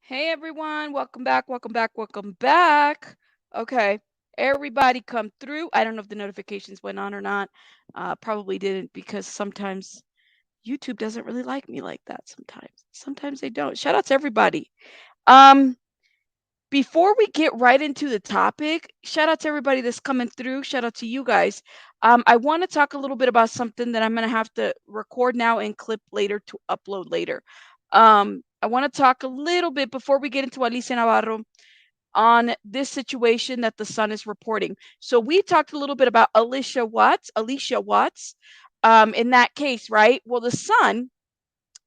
Hey everyone, welcome back, welcome back, welcome back. Okay, everybody come through. I don't know if the notifications went on or not. Probably didn't because sometimes YouTube doesn't really like me like that sometimes they don't. Shout out to everybody. Um, Before we get right into the topic, shout out to everybody that's coming through. Shout out to you guys. I want to talk a little bit about something that I'm going to have to record now and clip later to upload later. I want to talk a little bit before we get into Alicia Navarro on this situation that the Sun is reporting. So we talked a little bit about Alicia Watts, in that case, right? Well, the Sun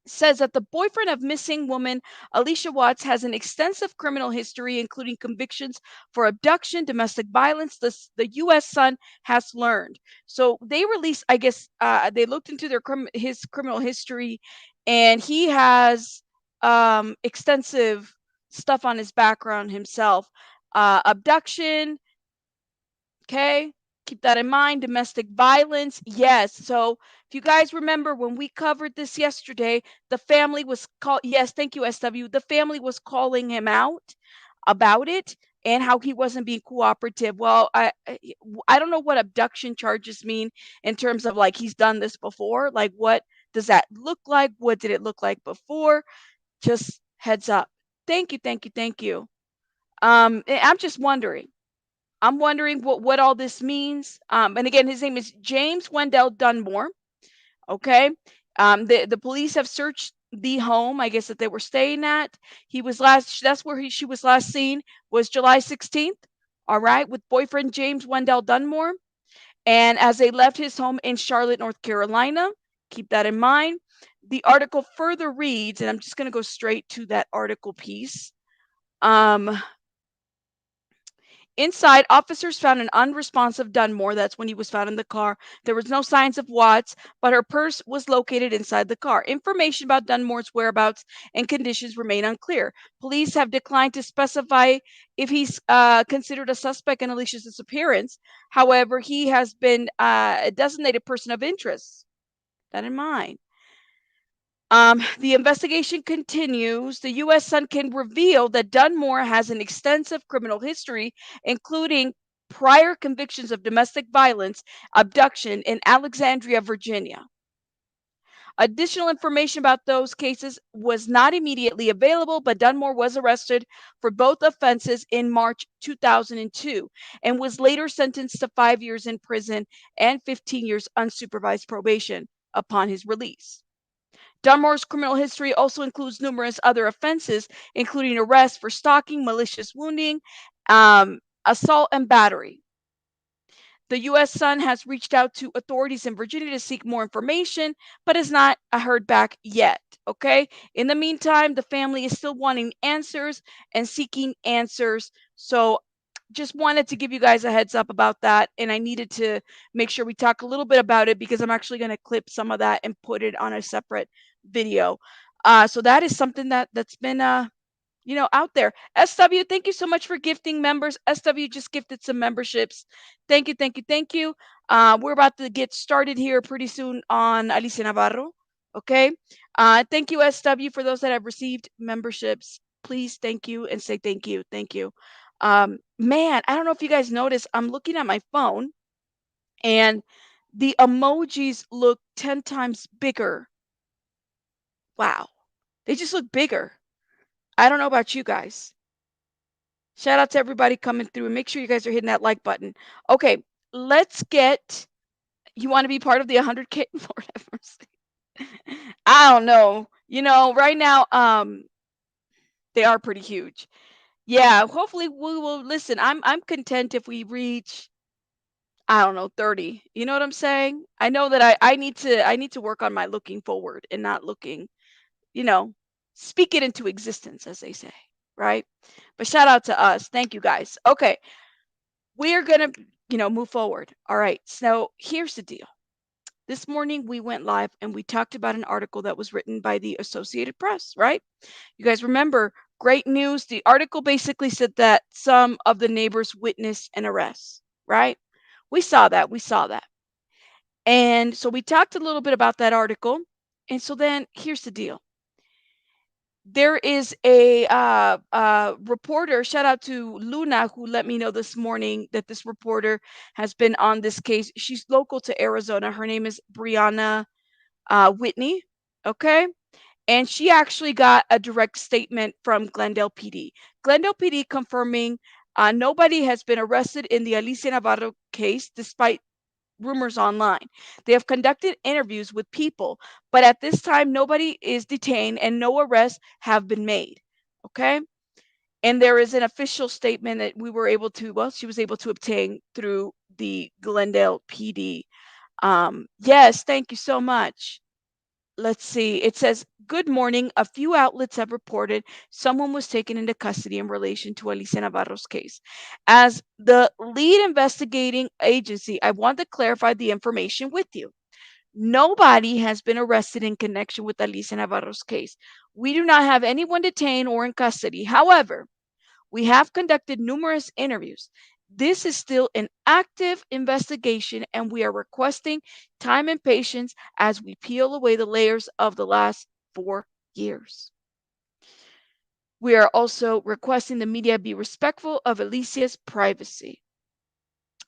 says that the boyfriend of missing woman Alicia Watts has an extensive criminal history, including convictions for abduction, domestic violence. The U.S. Sun has learned. So they released, I guess, they looked into his criminal history, and he has extensive stuff on his background himself. Abduction, okay? Keep that in mind. Domestic violence, yes. So if you guys remember when we covered this yesterday, the family was called, yes, thank you, SW. The family was calling him out about it and how he wasn't being cooperative. Well, I don't know what abduction charges mean in terms of like he's done this before. Like, what does that look like? What did it look like before? Just heads up. Thank you, thank you, thank you. I'm just wondering. I'm wondering what all this means. And again, his name is James Wendell Dunmore. Okay. The police have searched the home, I guess, that they were staying at. That's where she was last seen, was July 16th. All right. With boyfriend James Wendell Dunmore. And as they left his home in Charlotte, North Carolina, keep that in mind. The article further reads, and I'm just going to go straight to that article piece. Um, Inside, officers found an unresponsive Dunmore. That's when he was found in the car. There was no signs of Watts, but her purse was located inside the car. Information about Dunmore's whereabouts and conditions remain unclear. Police have declined to specify if he's considered a suspect in Alicia's disappearance. However, he has been a designated person of interest. Keep that in mind. The investigation continues. The U.S. Sun can reveal that Dunmore has an extensive criminal history, including prior convictions of domestic violence, abduction in Alexandria, Virginia. Additional information about those cases was not immediately available, but Dunmore was arrested for both offenses in March 2002 and was later sentenced to 5 years in prison and 15 years unsupervised probation upon his release. Dunmore's criminal history also includes numerous other offenses, including arrest for stalking, malicious wounding, assault, and battery. The U.S. Sun has reached out to authorities in Virginia to seek more information, but has not heard back yet. Okay. In the meantime, the family is still wanting answers and seeking answers. So, just wanted to give you guys a heads up about that. And I needed to make sure we talk a little bit about it because I'm actually going to clip some of that and put it on a separate video. So that is something that's been out there. SW, thank you so much for gifting members. SW just gifted some memberships. Thank you, thank you, thank you. We're about to get started here pretty soon on Alicia Navarro. Okay. Thank you, SW, for those that have received memberships. Please thank you and say thank you. Thank you. Man, I don't know if you guys noticed, I'm looking at my phone and the emojis look 10 times bigger. Wow. They just look bigger. I don't know about you guys. Shout out to everybody coming through and make sure you guys are hitting that like button. Okay, let's get. You want to be part of the 100K? Lord have mercy. I don't know. Right now, they are pretty huge. Yeah, hopefully we will listen. I'm content if we reach, I don't know, 30. You know what I'm saying? I know that I need to work on my looking forward and not looking, you know, speak it into existence, as they say, right? But shout out to us. Thank you guys. Okay. We're going to, move forward. All right. So here's the deal. This morning we went live and we talked about an article that was written by the Associated Press, right? You guys remember, great news. The article basically said that some of the neighbors witnessed an arrest, right? We saw that. We saw that. And so we talked a little bit about that article. And so then here's the deal. There is a reporter, shout out to Luna, who let me know this morning that this reporter has been on this case. She's local to Arizona. Her name is Brianna Whitney. Okay. And she actually got a direct statement from Glendale PD. Glendale PD confirming nobody has been arrested in the Alicia Navarro case, despite rumors online. They have conducted interviews with people, but at this time, nobody is detained and no arrests have been made. Okay. And there is an official statement that we were able to, well, she was able to obtain through the Glendale PD. Yes, thank you so much. Let's see. It says, "Good morning. A few outlets have reported someone was taken into custody in relation to Alicia Navarro's case. As the lead investigating agency, I want to clarify the information with you. Nobody has been arrested in connection with Alicia Navarro's case. We do not have anyone detained or in custody. However, we have conducted numerous interviews. This is still an active investigation, and we are requesting time and patience as we peel away the layers of the last 4 years. We are also requesting the media be respectful of Alicia's privacy.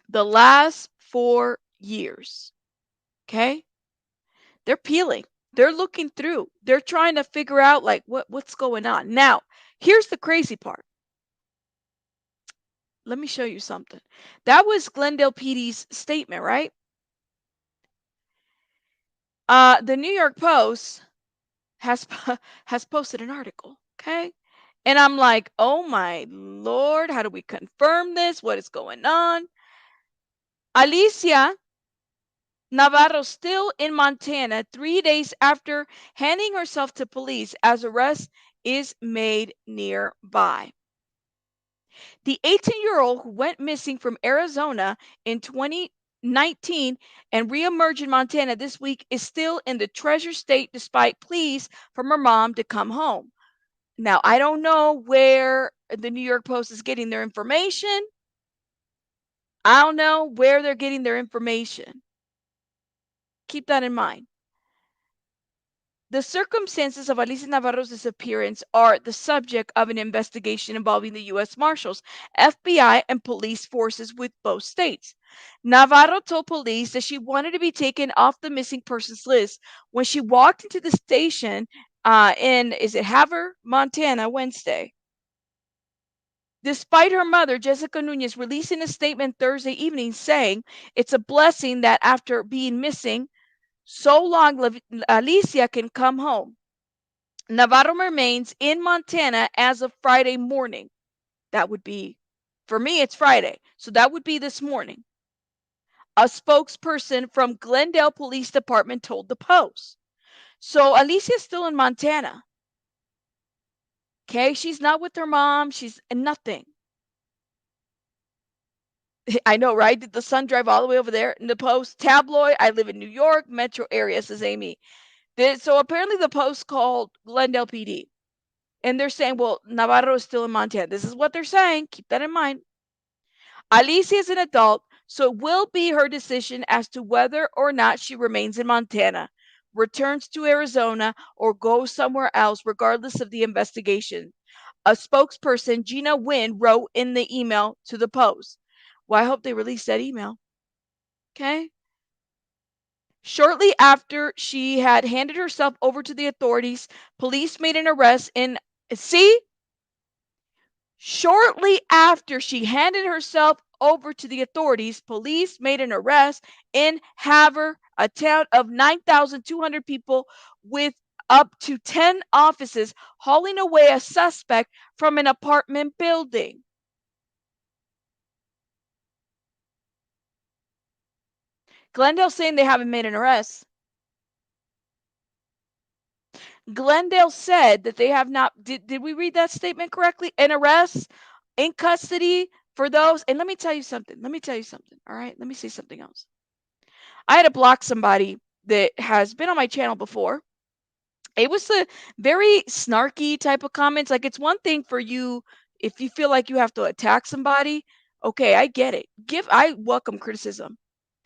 The last 4 years, okay? They're peeling. They're looking through. They're trying to figure out like what's going on. Now, here's the crazy part. Let me show you something. That was Glendale PD's statement, right? The New York Post has has posted an article, okay? And I'm like, "Oh my lord, how do we confirm this? What is going on?" Alicia Navarro still in Montana 3 days after handing herself to police as arrest is made nearby. The 18-year-old who went missing from Arizona in 2019 and reemerged in Montana this week is still in the Treasure State despite pleas from her mom to come home. Now, I don't know where the New York Post is getting their information. I don't know where they're getting their information. Keep that in mind. The circumstances of Alicia Navarro's disappearance are the subject of an investigation involving the U.S. Marshals, FBI, and police forces with both states. Navarro told police that she wanted to be taken off the missing persons list when she walked into the station in, is it Havre, Montana, Wednesday. Despite her mother, Jessica Nunez, releasing a statement Thursday evening saying it's a blessing that after being missing so long, Alicia can come home. Navarro remains in Montana as of Friday morning. That would be, for me, it's Friday. So that would be this morning. A spokesperson from Glendale Police Department told the Post. So Alicia's still in Montana. Okay, she's not with her mom. She's nothing. I know, right? Did the sun drive all the way over there? In the Post tabloid, I live in New York, metro area, says Amy. So apparently the Post called Glendale PD. And they're saying, well, Navarro is still in Montana. This is what they're saying. Keep that in mind. Alicia is an adult, so it will be her decision as to whether or not she remains in Montana, returns to Arizona, or goes somewhere else, regardless of the investigation. A spokesperson, Gina Wynn, wrote in the email to the Post. Well, I hope they release that email. Okay. Shortly after she had handed herself over to the authorities, police made an arrest in, see, shortly after she handed herself over to the authorities, police made an arrest in Havre, a town of 9,200 people with up to 10 offices, hauling away a suspect from an apartment building. Glendale saying they haven't made an arrest. Glendale said that they have not. Did we read that statement correctly? An arrest in custody for those. And let me tell you something. Let me tell you something. All right. Let me say something else. I had to block somebody that has been on my channel before. It was a very snarky type of comments. Like, it's one thing for you if you feel like you have to attack somebody. Okay, I get it. I welcome criticism.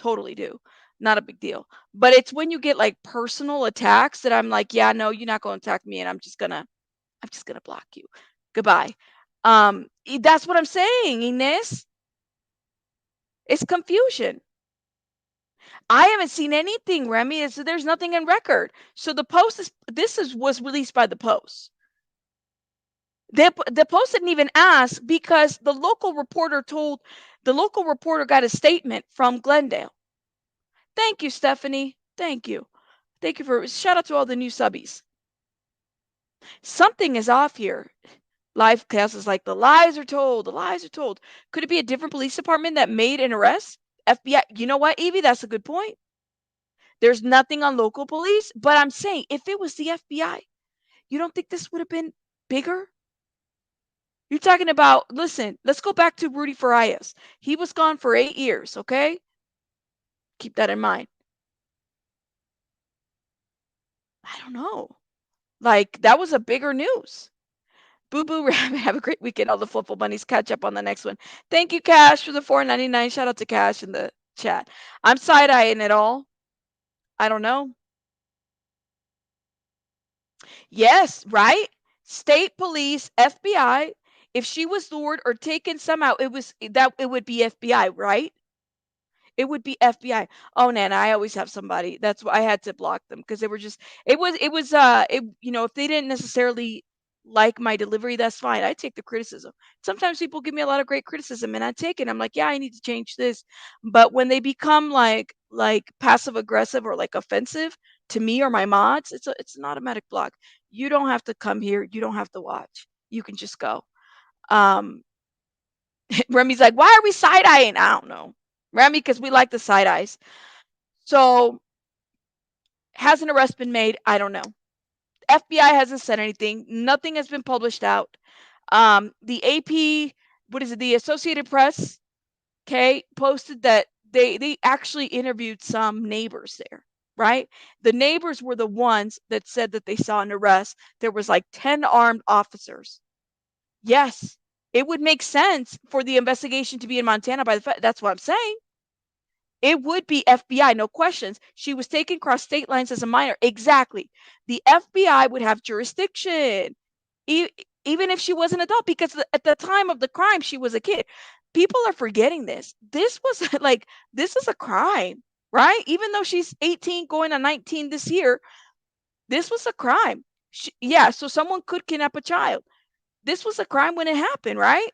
Totally do. Not a big deal. But it's when you get like personal attacks that I'm like, yeah, no, you're not going to attack me and I'm just going to I'm just gonna block you. Goodbye. That's what I'm saying, Ines. It's confusion. I haven't seen anything, Remy. There's nothing in record. So the post was released by the Post. The Post didn't even ask because the local reporter got a statement from Glendale. Thank you, Stephanie. Thank you. Thank you for shout out to all the new subbies. Something is off here. Live cast is like the lies are told. The lies are told. Could it be a different police department that made an arrest? FBI. You know what, Evie? That's a good point. There's nothing on local police, but I'm saying if it was the FBI, you don't think this would have been bigger? You're talking about, listen, let's go back to Rudy Farias. He was gone for 8 years, okay? Keep that in mind. I don't know. Like, that was a bigger news. Boo Boo Rabbit, have a great weekend. All the Fluffle Bunnies catch up on the next one. Thank you, Cash, for the $4.99. Shout out to Cash in the chat. I'm side-eyeing it all. I don't know. Yes, right? State police, FBI. If she was lured or taken somehow, it would be FBI, right? It would be FBI. Oh, Nana, I always have somebody. That's why I had to block them because they were just. If they didn't necessarily like my delivery, that's fine. I take the criticism. Sometimes people give me a lot of great criticism, and I take it. I'm like, yeah, I need to change this. But when they become like passive aggressive or like offensive to me or my mods, it's an automatic block. You don't have to come here. You don't have to watch. You can just go. Um, Remy's like, why are we side eyeing? I don't know. Remy, because we like the side eyes. So, has an arrest been made? I don't know. FBI hasn't said anything. Nothing has been published out. The AP, what is it? The Associated Press, okay, posted that they actually interviewed some neighbors there, right? The neighbors were the ones that said that they saw an arrest. There was like 10 armed officers. Yes, it would make sense for the investigation to be in Montana by the fact that's what I'm saying. It would be FBI, no questions. She was taken across state lines as a minor. Exactly. The FBI would have jurisdiction, even if she was an adult, because at the time of the crime, she was a kid. People are forgetting this. This was this is a crime, right? Even though she's 18 going on 19 this year, this was a crime. So someone could kidnap a child. This was a crime when it happened, right?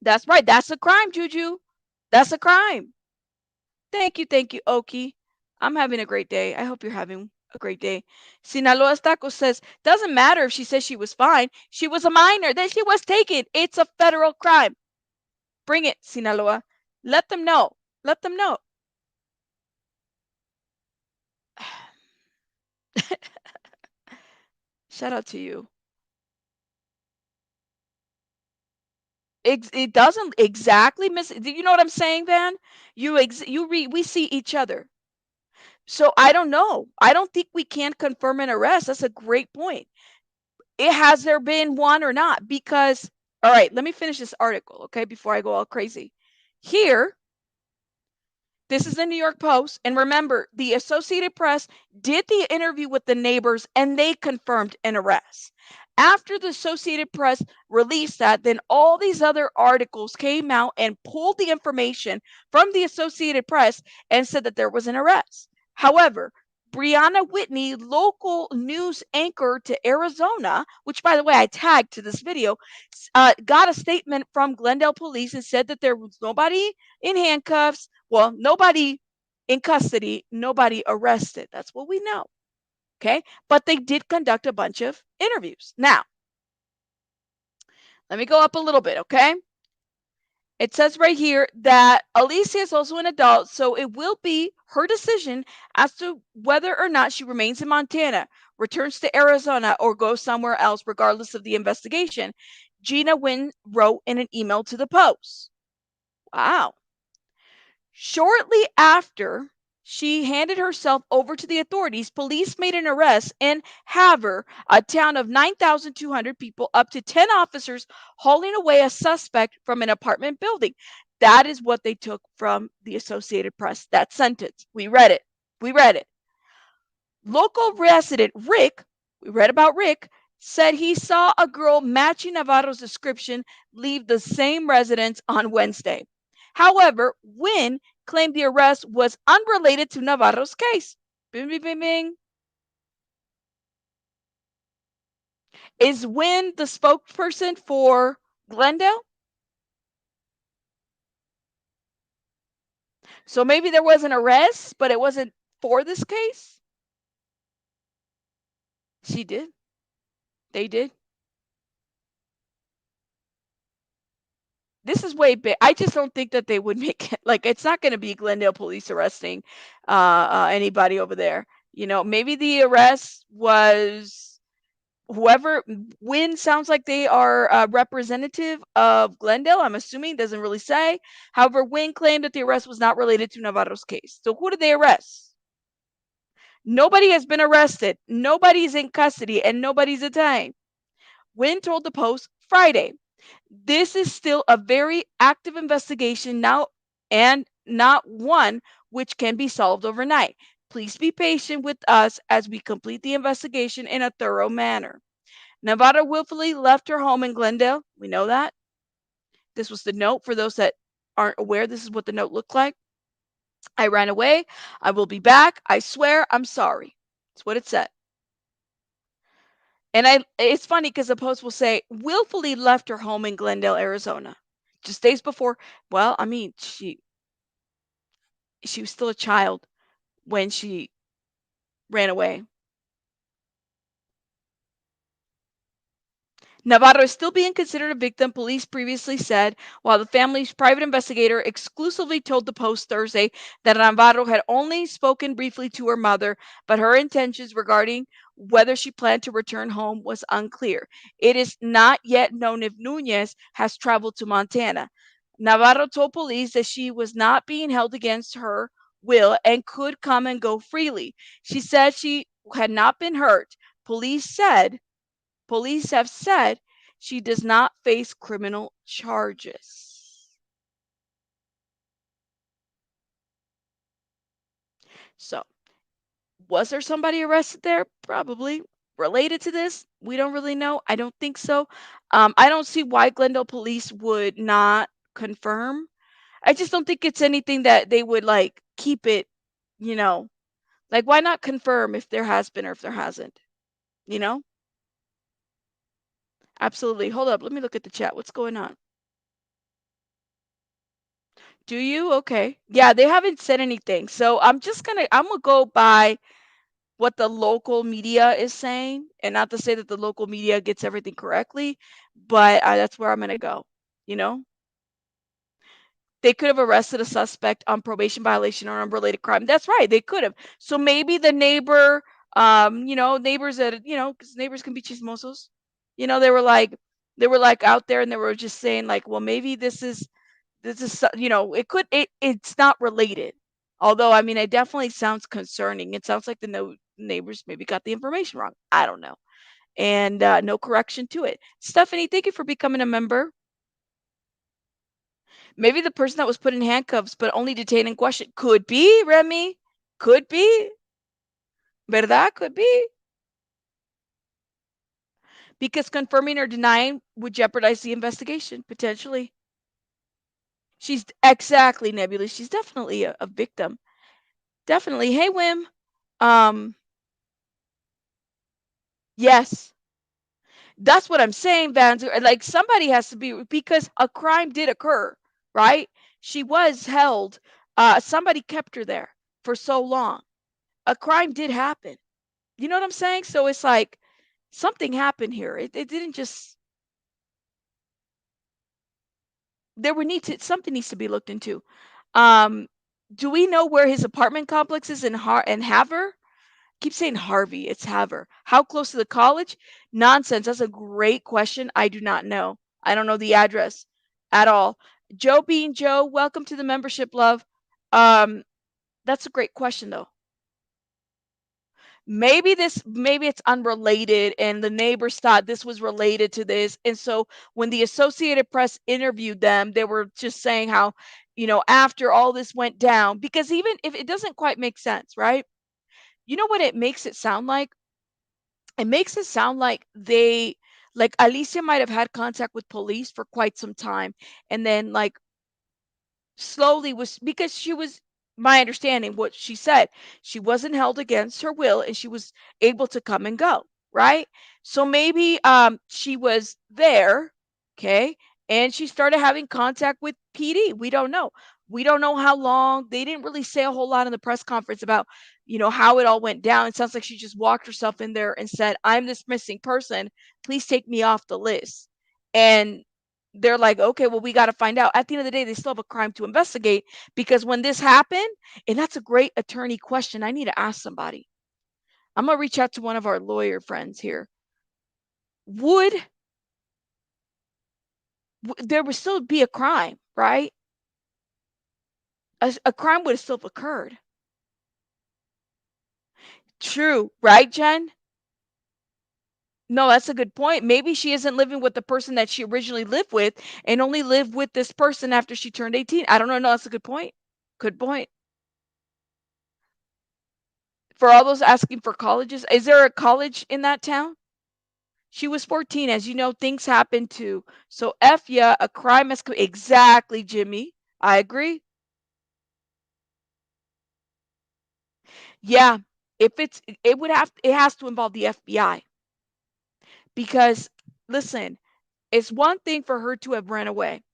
That's right. That's a crime, Juju. That's a crime. Thank you, Oki. I'm having a great day. I hope you're having a great day. Sinaloa Taco says, doesn't matter if she says she was fine. She was a minor. Then she was taken. It's a federal crime. Bring it, Sinaloa. Let them know. Let them know. Shout out to you. It doesn't exactly miss. Do you know what I'm saying, Van? We see each other. So I don't know. I don't think we can confirm an arrest. That's a great point. Has there been one or not? Because, all right, let me finish this article, okay, before I go all crazy. Here, this is the New York Post. And remember, the Associated Press did the interview with the neighbors and they confirmed an arrest. After the Associated Press released that, then all these other articles came out and pulled the information from the Associated Press and said that there was an arrest. However, Brianna Whitney, local news anchor to Arizona, which by the way I tagged to this video, got a statement from Glendale police and said that there was nobody in handcuffs. Well, nobody in custody, nobody arrested. That's what we know. Okay. But they did conduct a bunch of interviews. Now, let me go up a little bit. Okay. It says right here that Alicia is also an adult, so it will be her decision as to whether or not she remains in Montana, returns to Arizona, or goes somewhere else, regardless of the investigation. Gina Wynn wrote in an email to the Post. Wow. Shortly after she handed herself over to the authorities, police made an arrest in Havre, a town of 9,200 people, up to 10 officers hauling away a suspect from an apartment building. That is what they took from the Associated Press. That sentence. We read it. We read it. Local resident Rick, we read about Rick, said he saw a girl matching Navarro's description leave the same residence on Wednesday. However, Wynn claimed the arrest was unrelated to Navarro's case. Bing, bing, bing, bing. Is Wynn the spokesperson for Glendale? So maybe there was an arrest, but it wasn't for this case? She did. They did. This is way big. I just don't think that they would make it like it's not going to be Glendale police arresting anybody over there. Maybe the arrest was whoever. Wynn sounds like they are a representative of Glendale. I'm assuming doesn't really say. However, Wynn claimed that the arrest was not related to Navarro's case. So who did they arrest? Nobody has been arrested. Nobody's in custody, and nobody's detained. Wynn told the Post Friday. This is still a very active investigation now and not one which can be solved overnight. Please be patient with us as we complete the investigation in a thorough manner. Navarro willfully left her home in Glendale. We know that. This was the note for those that aren't aware. This is what the note looked like. I ran away. I will be back. I swear I'm sorry. That's what it said. And it's funny because the Post will say willfully left her home in Glendale, Arizona. Just days before, well, I mean, she was still a child when she ran away. Navarro is still being considered a victim, police previously said, while the family's private investigator exclusively told the Post Thursday that Navarro had only spoken briefly to her mother, but her intentions regarding whether she planned to return home was unclear. It is not yet known if Nunez has traveled to Montana. Navarro told police that she was not being held against her will and could come and go freely. She said she had not been hurt. Police have said she does not face criminal charges. So, was there somebody arrested there? Probably. Related to this? We don't really know. I don't think so. I don't see why Glendale police would not confirm. I just don't think it's anything that they would like keep it, you know, like why not confirm if there has been or if there hasn't, you know? Absolutely. Hold up. Let me look at the chat. What's going on? Do you? Okay. Yeah, they haven't said anything. So I'm gonna go by what the local media is saying, and not to say that the local media gets everything correctly, but that's where I'm gonna go. You know, they could have arrested a suspect on probation violation or unrelated crime. That's right, they could have. So maybe the neighbor, neighbors that because neighbors can be chismosos. You know, they were like out there and they were just saying like, well, maybe it's not related. Although, I mean, it definitely sounds concerning. It sounds like the neighbors maybe got the information wrong. I don't know. And no correction to it. Stephanie, thank you for becoming a member. Maybe the person that was put in handcuffs but only detained in question could be Remy. Could be. ¿Verdad? Could be. Because confirming or denying would jeopardize the investigation, potentially. She's exactly Nebula. She's definitely a victim. Definitely. Hey, Wim. Um, yes. That's what I'm saying, Vans. Like somebody has to be because a crime did occur, right? She was held. Somebody kept her there for so long. A crime did happen. You know what I'm saying? So it's like something happened here. It didn't just. Something needs to be looked into. Um, do we know where his apartment complex is in Haver? Keep saying Harvey. It's Haver. How close to the college? Nonsense. That's a great question. I do not know. I don't know the address at all. Joe being Joe, welcome to the membership, love. Um, that's a great question though. Maybe it's unrelated and the neighbors thought this was related to this. And so when the Associated Press interviewed them, they were just saying how, after all this went down, because even if it doesn't quite make sense, right? You know what it makes it sound like? It makes it sound like like Alicia might have had contact with police for quite some time, and then like slowly was because she was, my understanding what she said, she wasn't held against her will and she was able to come and go, right? So maybe she was there, okay, and she started having contact with PD. We don't know. We don't know how long. They didn't really say a whole lot in the press conference about, how it all went down. It sounds like she just walked herself in there and said, "I'm this missing person. Please take me off the list." And they're like, okay, well, we got to find out. At the end of the day, they still have a crime to investigate, because when this happened, and that's a great attorney question. I need to ask somebody. I'm going to reach out to one of our lawyer friends here. Would there would still be a crime, right? A crime would have still occurred. True, right, Jen? No, that's a good point. Maybe she isn't living with the person that she originally lived with and only lived with this person after she turned 18. I don't know. No, that's a good point. Good point. For all those asking for colleges, is there a college in that town? She was 14. As you know, things happen too. So F yeah, a crime has exactly, Jimmy. I agree. Yeah. If it has to involve the FBI, because listen, it's one thing for her to have ran away,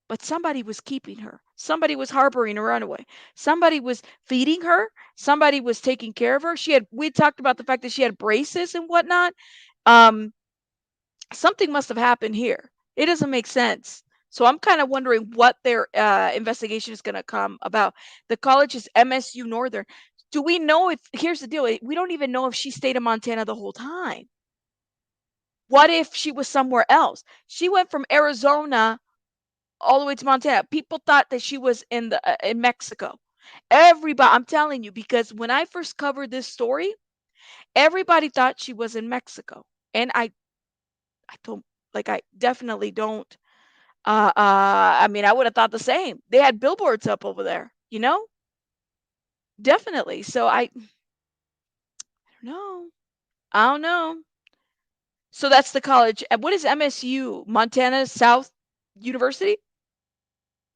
but somebody was keeping her. Somebody was harboring a runaway. Somebody was feeding her. Somebody was taking care of her. We talked about the fact that she had braces and whatnot. Um, Something must have happened here. It doesn't make sense. So I'm kind of wondering what their investigation is going to come about. The college is MSU Northern. Do we know if, here's the deal, we don't even know if she stayed in Montana the whole time. What if she was somewhere else? She went from Arizona all the way to Montana. People thought that she was in Mexico. Everybody, I'm telling you, because when I first covered this story, everybody thought she was in Mexico. And I don't, like, I definitely don't. I mean, I would have thought the same. They had billboards up over there, definitely. So I don't know. I don't know. So that's the college. And what is MSU? Montana South University?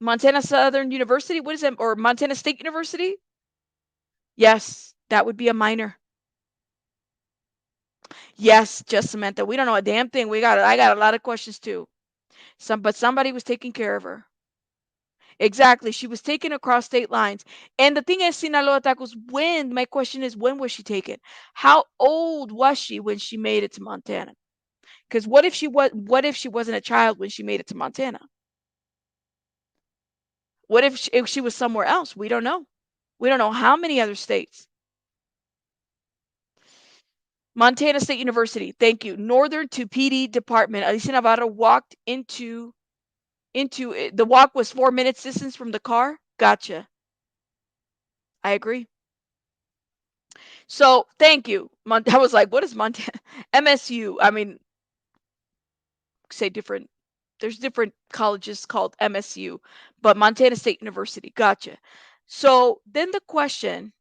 Montana Southern University? What is it? Or Montana State University? Yes, that would be a minor. Yes, just Samantha. We don't know a damn thing. I got a lot of questions too. But somebody was taking care of her. Exactly. She was taken across state lines. And the thing is, Sinaloa Tacos, my question is, when was she taken? How old was she when she made it to Montana? Because what if she wasn't a child when she made it to Montana? What if she was somewhere else? We don't know. We don't know how many other states. Montana State University. Thank you. Northern to PD department. Alicia Navarro walked into it. The walk was 4 minutes distance from the car. Gotcha. I agree. So thank you. I was like, what is Montana? MSU. I mean, say different. There's different colleges called MSU, but Montana State University. Gotcha. So then the question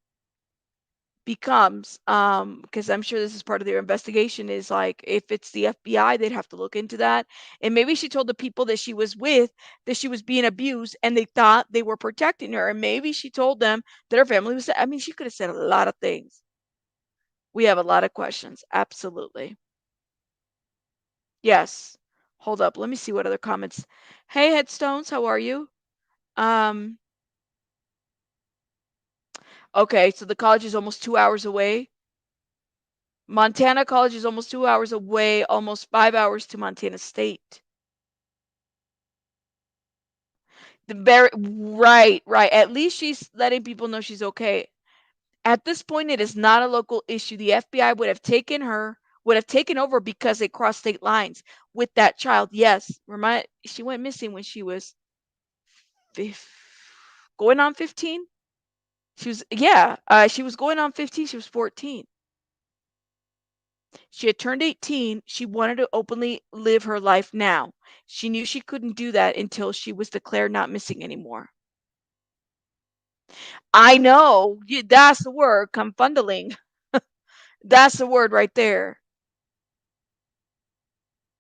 becomes, because I'm sure this is part of their investigation, is like, if it's the FBI, they'd have to look into that. And maybe she told the people that she was with that she was being abused and they thought they were protecting her. And maybe she told them that her family was, I mean, she could have said a lot of things. We have a lot of questions. Absolutely. Yes. Hold up. Let me see what other comments. Hey, Headstones, how are you? Um, okay, so the college is almost 2 hours away. Montana College is almost 2 hours away, almost 5 hours to Montana State. Right, right. At least she's letting people know she's okay. At this point, it is not a local issue. The FBI would have taken over because they crossed state lines with that child. Yes, she went missing when she was going on 15. She was going on 15. She was 14. She had turned 18. She wanted to openly live her life now. She knew she couldn't do that until she was declared not missing anymore. I know. That's the word, confundeling. That's the word right there.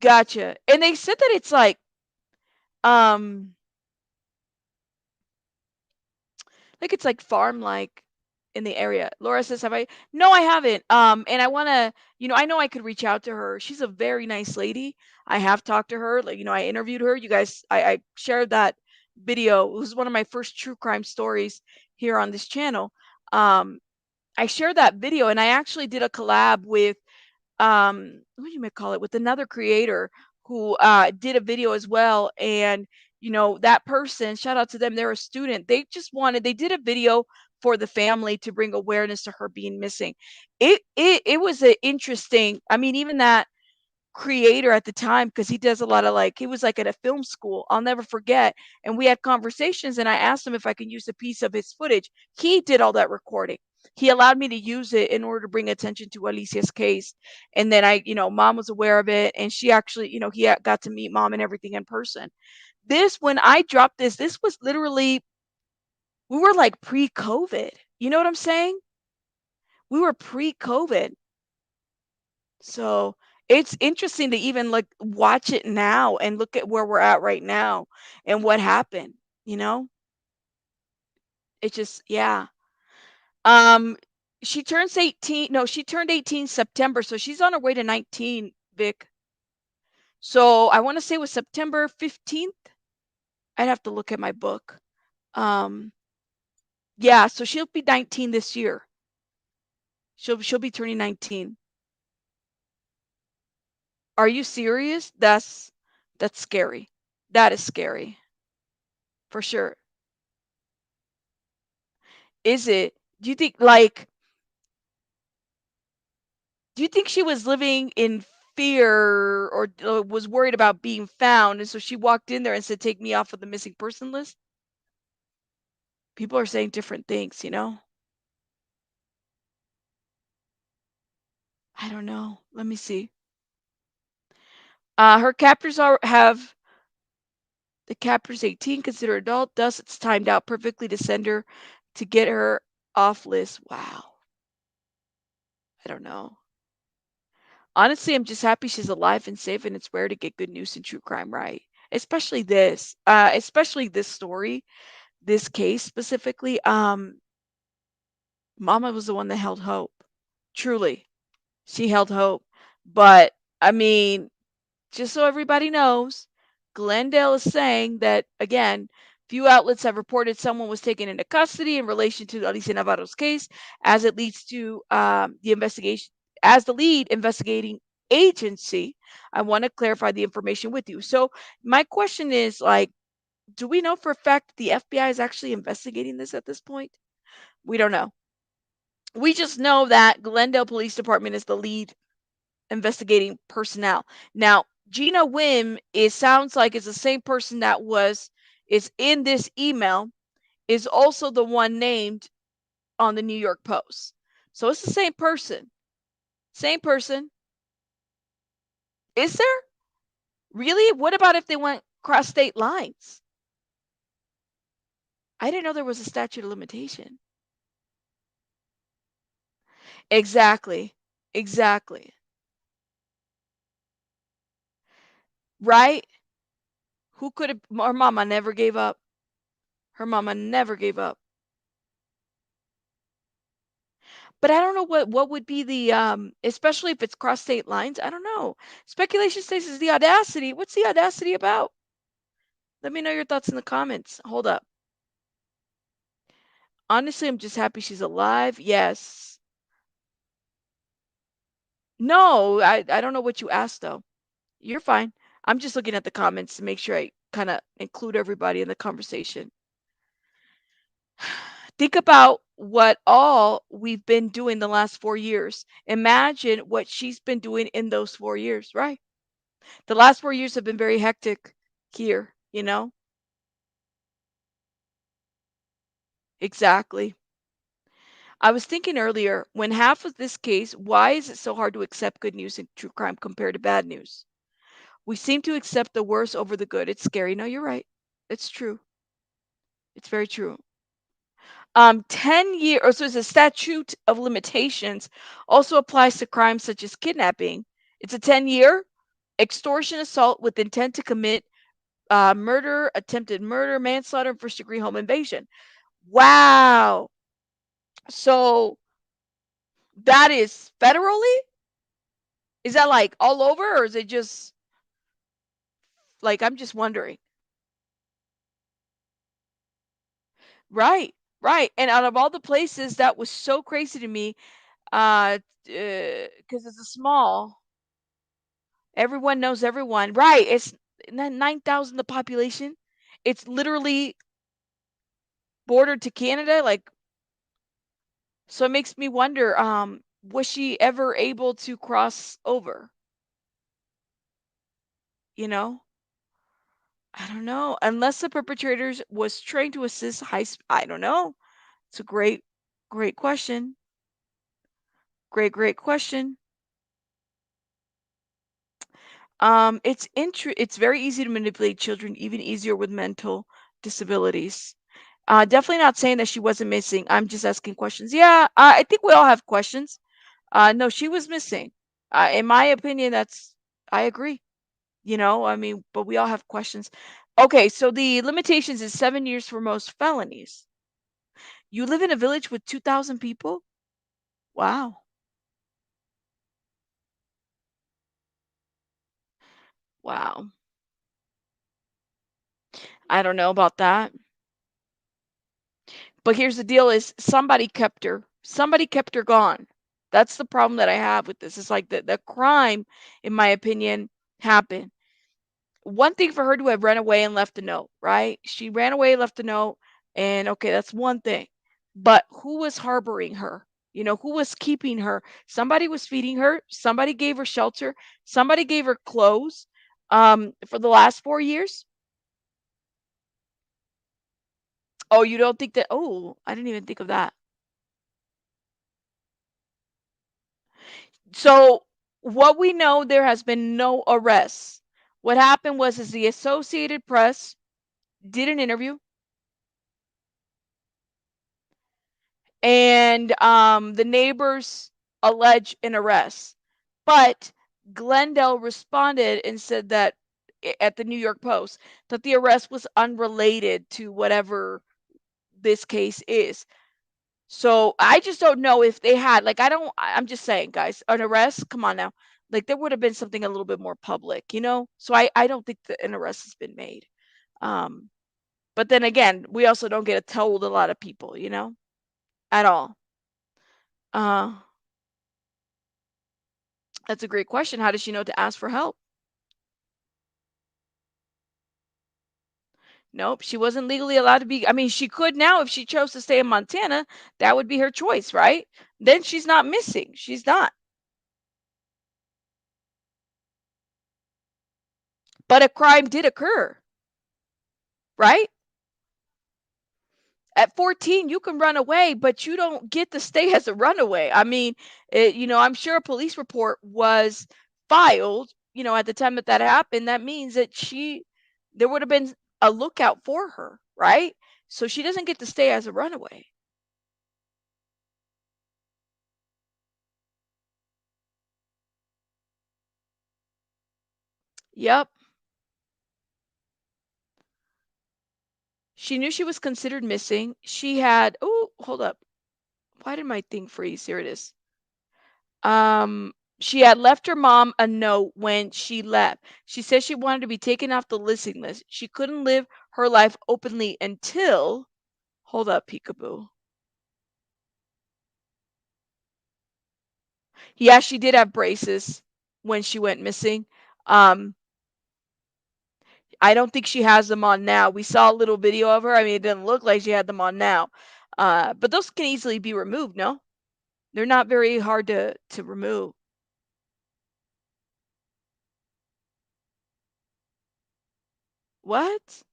Gotcha. And they said that it's um, it's like farm-like in the area. Laura says, "Have I?" No, I haven't. And I wanna, I know I could reach out to her. She's a very nice lady. I have talked to her. Like, I interviewed her. You guys, I shared that video. It was one of my first true crime stories here on this channel. Um, I shared that video, and I actually did a collab with what do you may call it, with another creator who did a video as well. And that person, shout out to them, they're a student, they did a video for the family to bring awareness to her being missing. It was a interesting, I mean, even that creator at the time, because he does a lot of, like, he was like at a film school, I'll never forget. And we had conversations, and I asked him if I could use a piece of his footage. He did all that recording. He allowed me to use it in order to bring attention to Alicia's case. And then mom was aware of it, and she actually, got to meet mom and everything in person. When I dropped this was literally, we were like pre-COVID. You know what I'm saying? We were pre-COVID. So it's interesting to even like watch it now and look at where we're at right now and what happened, you know? It just, yeah. Um, she turns 18. No, she turned 18 September, so she's on her way to 19, Vic. So I want to say it was September 15th. I'd have to look at my book. Um, yeah, so she'll be 19 this year. She'll be turning 19. Are you serious? That's scary. That is scary for sure. Is it? Do you think like do you think she was living in fear, or was worried about being found, and so she walked in there and said, "Take me off of the missing person list"? People are saying different things, you know? I don't know. Let me see. Her captors are have the captor's 18, considered adult, thus it's timed out perfectly to send her to get her off list. Wow. I don't know. Honestly, I'm just happy she's alive and safe, and it's rare to get good news in true crime, right? Especially this story, this case specifically. Mama was the one that held hope. Truly, she held hope. But I mean, just so everybody knows, Glendale is saying that, again, few outlets have reported someone was taken into custody in relation to Alicia Navarro's case, as it leads to the investigation. As the lead investigating agency, I want to clarify the information with you. So my question is, like, do we know for a fact the FBI is actually investigating this at this point? We don't know. We just know that Glendale Police Department is the lead investigating personnel. Now, Gina Wim sounds like is the same person that is in this email, is also the one named on the New York Post. So it's the same person. Same person. Is there? Really? What about if they went cross state lines? I didn't know there was a statute of limitation. Exactly. Exactly. Right? Who could have? Her mama never gave up. Her mama never gave up. But I don't know what would be the especially if it's cross state lines. I don't know. Speculation states is the audacity. What's the audacity about? Let me know your thoughts in the comments. Hold up. Honestly, I'm just happy she's alive. Yes. No, I don't know what you asked though. You're fine. I'm just looking at the comments to make sure I kind of include everybody in the conversation. Think about what all we've been doing the last 4 years. Imagine what she's been doing in those 4 years, right? The last 4 years have been very hectic here, you know? Exactly. I was thinking earlier, when half of this case, why is it so hard to accept good news in true crime compared to bad news? We seem to accept the worst over the good. It's scary. No, you're right. It's true. It's very true. 10 year, or so it's a statute of limitations also applies to crimes such as kidnapping. It's a 10 year. extortion, assault with intent to commit murder, attempted murder, manslaughter, and first-degree home invasion. Wow. So that is federally? Is that like all over, or is it just like I'm just wondering? Right, right. And out of all the places, that was so crazy to me, because it's a small. Everyone knows everyone. Right. It's 9,000 the population. It's literally bordered to Canada. Like, so it makes me wonder, was she ever able to cross over? You know? I don't know. Unless the perpetrators was trained to assist I don't know. It's a great question. Great question. It's very easy to manipulate children, even easier with mental disabilities. Definitely not saying that she wasn't missing. I'm just asking questions. Yeah, I think we all have questions. No, she was missing. In my opinion, I agree. I mean, but we all have questions. Okay, so the limitations is 7 years for most felonies. You live in a village with 2,000 people? Wow. Wow. I don't know about that. But here's the deal is somebody kept her. Somebody kept her gone. That's the problem that I have with this. It's like the crime, in my opinion, happened. One thing for her to have run away and left a note, right? She ran away, left a note, and okay, that's one thing. But who was harboring her? Who was keeping her? Somebody was feeding her, somebody gave her shelter, somebody gave her clothes. For the last 4 years? Oh, you don't think that oh, I didn't even think of that. So, what we know, there has been no arrests. What happened was is the Associated Press did an interview, and the neighbors allege an arrest. But Glendale responded and said that at the New York Post that the arrest was unrelated to whatever this case is. So I just don't know if they had like I'm just saying, guys, an arrest, come on now. Like there would have been something a little bit more public. So I don't think that an arrest has been made. Um, but then again, we also don't get to tell a lot of people, at all. Uh, that's a great question. How does she know to ask for help? Nope, she wasn't legally allowed to be. I mean, she could now if she chose to stay in Montana. That would be her choice, right? Then she's not missing. She's not. But a crime did occur, right? At 14, you can run away, but you don't get to stay as a runaway. I mean, I'm sure a police report was filed, at the time that that happened. That means that there would have been a lookout for her, right? So she doesn't get to stay as a runaway. Yep. She knew she was considered missing. Oh, hold up. Why did my thing freeze? Here it is. She had left her mom a note when she left. She said she wanted to be taken off the listing list. She couldn't live her life openly until hold up, peekaboo. Yeah, she did have braces when she went missing. Um, I don't think she has them on now. We saw a little video of her. I mean, it didn't look like she had them on now. But those can easily be removed, no? They're not very hard to remove. What?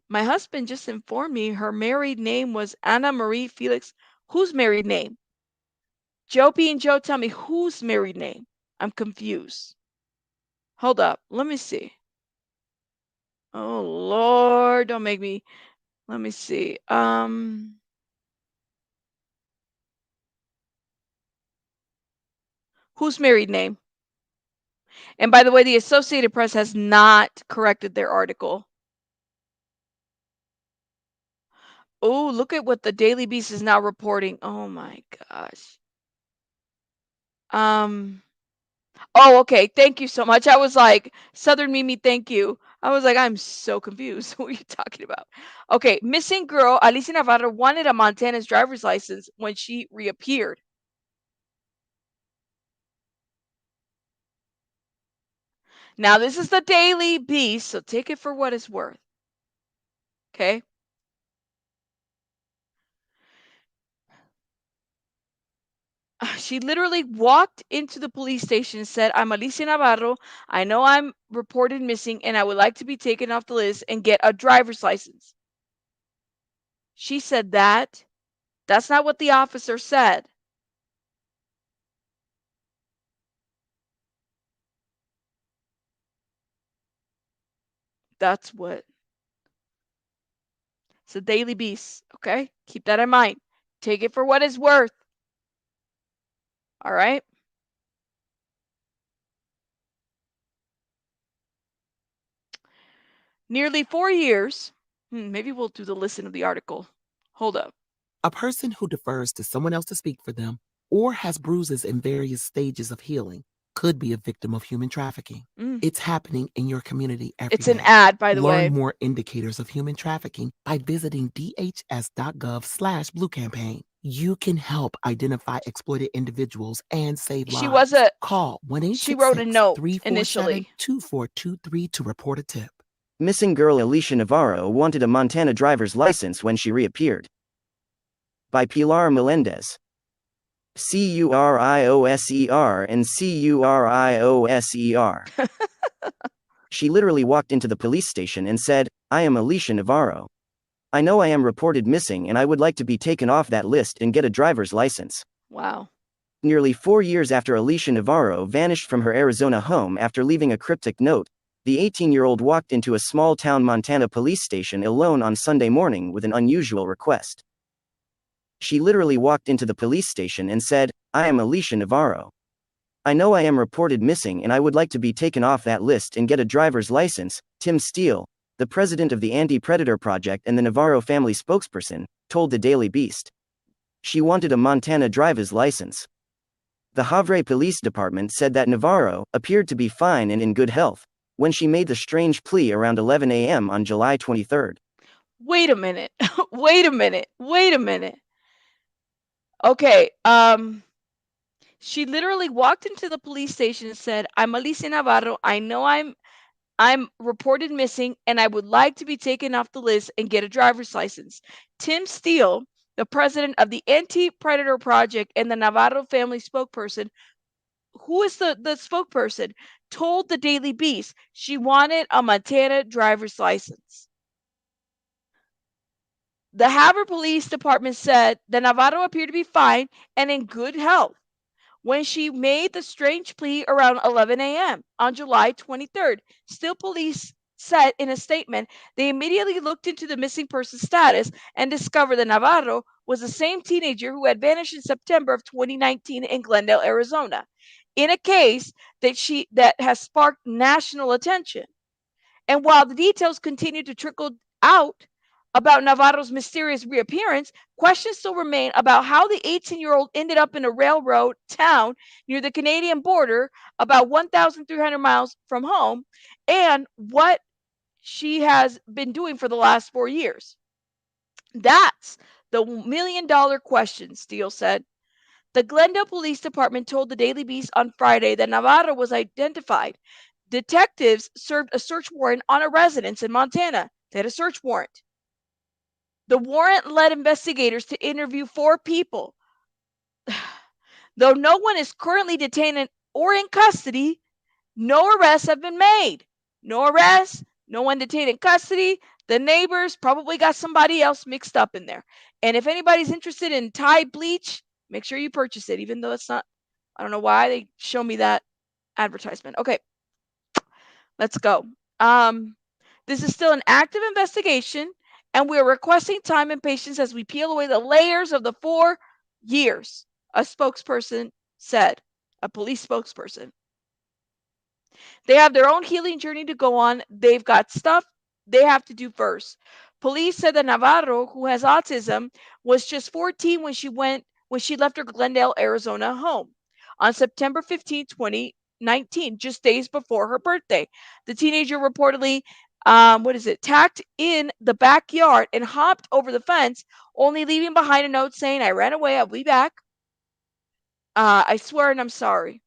My husband just informed me her married name was Anna Marie Felix. Whose married name? Joe B and Joe, tell me whose married name? I'm confused. Hold up. Let me see. Oh Lord, don't make me. Let me see. Whose married name? And by the way, the Associated Press has not corrected their article. Oh, look at what the Daily Beast is now reporting. Oh my gosh. Um, oh, okay. Thank you so much. I was like, Southern Mimi, thank you. I was like, I'm so confused. What are you talking about? Okay, missing girl Alicia Navarro wanted a Montana's driver's license when she reappeared. Now, this is the Daily Beast, so take it for what it's worth. Okay? She literally walked into the police station and said, I'm Alicia Navarro. I know I'm reported missing and I would like to be taken off the list and get a driver's license. She said that. That's not what the officer said. That's what. It's the Daily Beast. Okay? Keep that in mind. Take it for what it's worth. All right? Nearly 4 years. Maybe we'll do the listen of the article. Hold up. A person who defers to someone else to speak for them or has bruises in various stages of healing could be a victim of human trafficking. It's happening in your community every It's an day. ad, by the Learn way. more indicators of human trafficking by visiting dhs.gov/blue campaign. You can help identify exploited individuals and save She was lives. a Call she wrote a note 1-866-347-2423 initially. to report a tip. Missing girl Alicia Navarro wanted a Montana driver's license when she reappeared. By Pilar Melendez. Curioser and Curioser. She literally walked into the police station and said, I am Alicia Navarro. I know I am reported missing and I would like to be taken off that list and get a driver's license. Wow. Nearly 4 years after Alicia Navarro vanished from her Arizona home after leaving a cryptic note, the 18-year-old walked into a small-town Montana police station alone on Sunday morning with an unusual request. She literally walked into the police station and said, I am Alicia Navarro. I know I am reported missing and I would like to be taken off that list and get a driver's license, Tim Steele, the president of the Anti-Predator Project and the Navarro family spokesperson, told the Daily Beast. She wanted a Montana driver's license. The Havre Police Department said that Navarro appeared to be fine and in good health when she made the strange plea around 11 a.m. on July 23rd. Wait a minute. Wait a minute. Wait a minute. Okay, she literally walked into the police station and said, I'm Alicia Navarro. I know I'm reported missing and I would like to be taken off the list and get a driver's license. Tim Steele, the president of the Anti-Predator Project and the Navarro family spokesperson, who is the spokesperson, told the Daily Beast she wanted a Montana driver's license. The Havre Police Department said that Navarro appeared to be fine and in good health when she made the strange plea around 11 a.m. on July 23rd. Still, police said in a statement they immediately looked into the missing person status and discovered that Navarro was the same teenager who had vanished in September of 2019 in Glendale, Arizona, in a case that has sparked national attention. And while the details continue to trickle out about Navarro's mysterious reappearance, questions still remain about how the 18-year-old ended up in a railroad town near the Canadian border, about 1,300 miles from home, and what she has been doing for the last 4 years. That's the million-dollar question, Steele said. The Glendale Police Department told the Daily Beast on Friday that Navarro was identified. Detectives served a search warrant on a residence in Montana. They had a search warrant. The warrant led investigators to interview 4 people. Though no one is currently detained or in custody, no arrests have been made. No arrests, no one detained in custody. The neighbors probably got somebody else mixed up in there. And if anybody's interested in Thai bleach, make sure you purchase it, even though it's not, I don't know why they show me that advertisement. Okay, let's go. This is still an active investigation, and we are requesting time and patience as we peel away the layers of the 4 years, a spokesperson said, a police spokesperson. They have their own healing journey to go on. They've got stuff they have to do first. Police said that Navarro, who has autism, was just 14 when she left her Glendale, Arizona home on September 15, 2019, just days before her birthday. The teenager reportedly tacked in the backyard and hopped over the fence, only leaving behind a note saying, "I ran away, I'll be back. I swear and I'm sorry."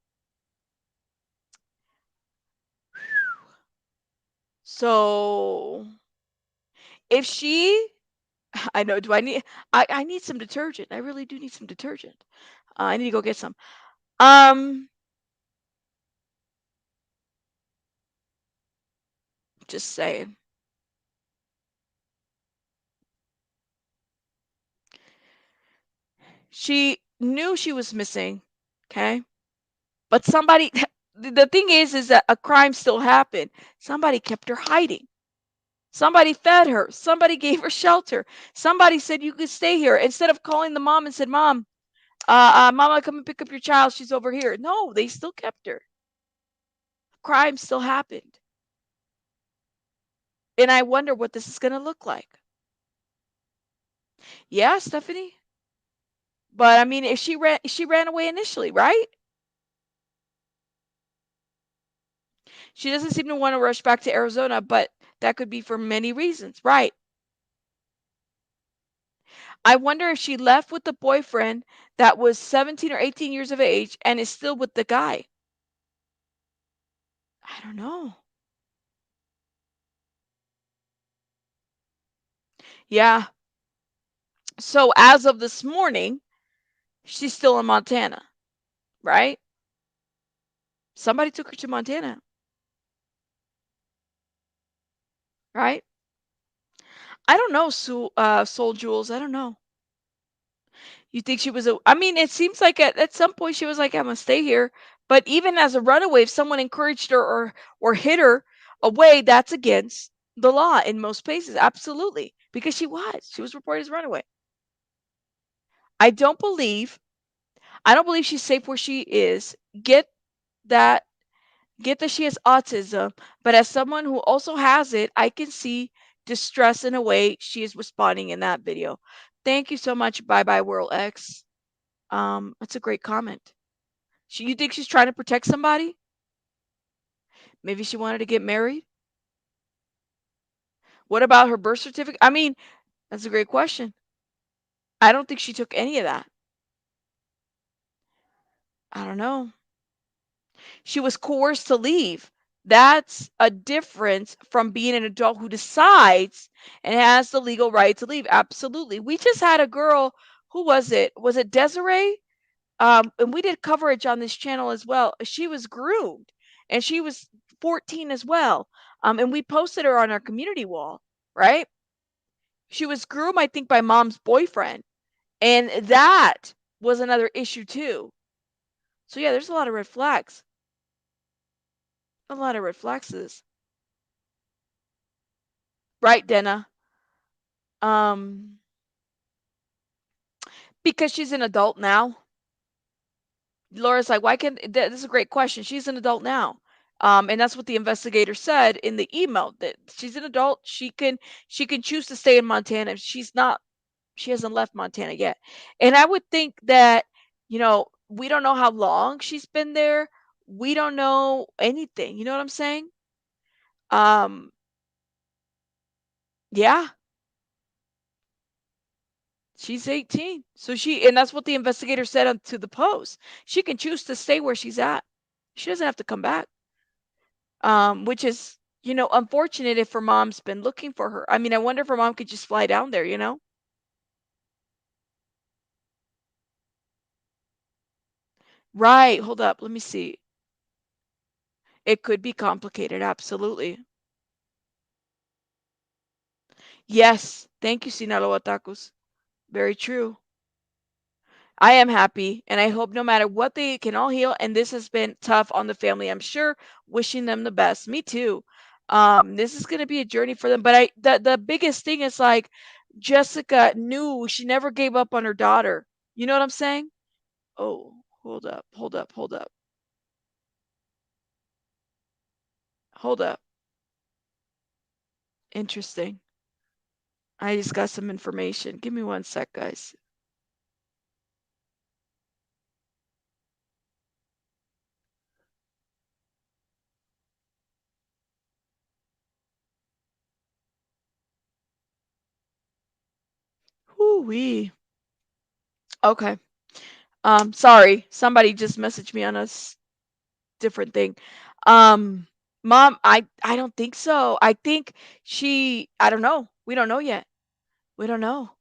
So if she I know. Do I need? I need some detergent. I really do need some detergent. I need to go get some. Um, just saying. She knew she was missing. Okay, but somebody. The thing is that a crime still happened. Somebody kept her hiding. Somebody fed her. Somebody gave her shelter. Somebody said you could stay here instead of calling the mom and said, "Mom, Mama, come and pick up your child. She's over here." No, they still kept her. Crime still happened. And I wonder what this is going to look like. Yeah, Stephanie. But I mean, if she ran away initially, right? She doesn't seem to want to rush back to Arizona, but that could be for many reasons, right? I wonder if she left with the boyfriend that was 17 or 18 years of age and is still with the guy. I don't know. Yeah. So as of this morning, she's still in Montana, right? Somebody took her to Montana, right? I don't know, Soul Jules. I don't know. You think she was I mean, it seems like at some point she was like, "I'm gonna stay here." But even as a runaway, if someone encouraged her or hid her away, that's against the law in most places. Absolutely. Because she was reported as a runaway. I don't believe I don't believe she's safe where she is. That get that she has autism, but as someone who also has it, I can see distress in a way she is responding in that video. Thank you so much, Bye Bye World X. That's a great comment. You think she's trying to protect somebody? Maybe she wanted to get married? What about her birth certificate? I mean, that's a great question. I don't think she took any of that. I don't know. She was coerced to leave. That's a difference from being an adult who decides and has the legal right to leave. Absolutely. We just had a girl, who was it? Was it Desiree? And we did coverage on this channel as well. She was groomed and she was 14 as well. And we posted her on our community wall, right? She was groomed, I think, by mom's boyfriend. And that was another issue too. So yeah, there's a lot of red flags. A lot of red flags. Right, Denna? Um, because she's an adult now. Laura's like, why can't this is a great question. She's an adult now. And that's what the investigator said in the email, that she's an adult. She can choose to stay in Montana. She hasn't left Montana yet. And I would think that, we don't know how long she's been there. We don't know anything. You know what I'm saying? Um, yeah, she's 18. And that's what the investigator said to the post. She can choose to stay where she's at. She doesn't have to come back. Which is, unfortunate if her mom's been looking for her. I mean, I wonder if her mom could just fly down there. Right. Hold up. Let me see. It could be complicated. Absolutely. Yes. Thank you, Sinaloa Tacos. Very true. I am happy, and I hope no matter what they can all heal. And this has been tough on the family, I'm sure. Wishing them the best. Me too. This is going to be a journey for them. But the biggest thing is like Jessica knew she never gave up on her daughter. You know what I'm saying? Oh, hold up. Hold up. Interesting. I just got some information. Give me one sec, guys. Whoo-wee. Okay. Sorry. Somebody just messaged me on a different thing. Um, Mom, I don't think so. I think I don't know. We don't know yet. We don't know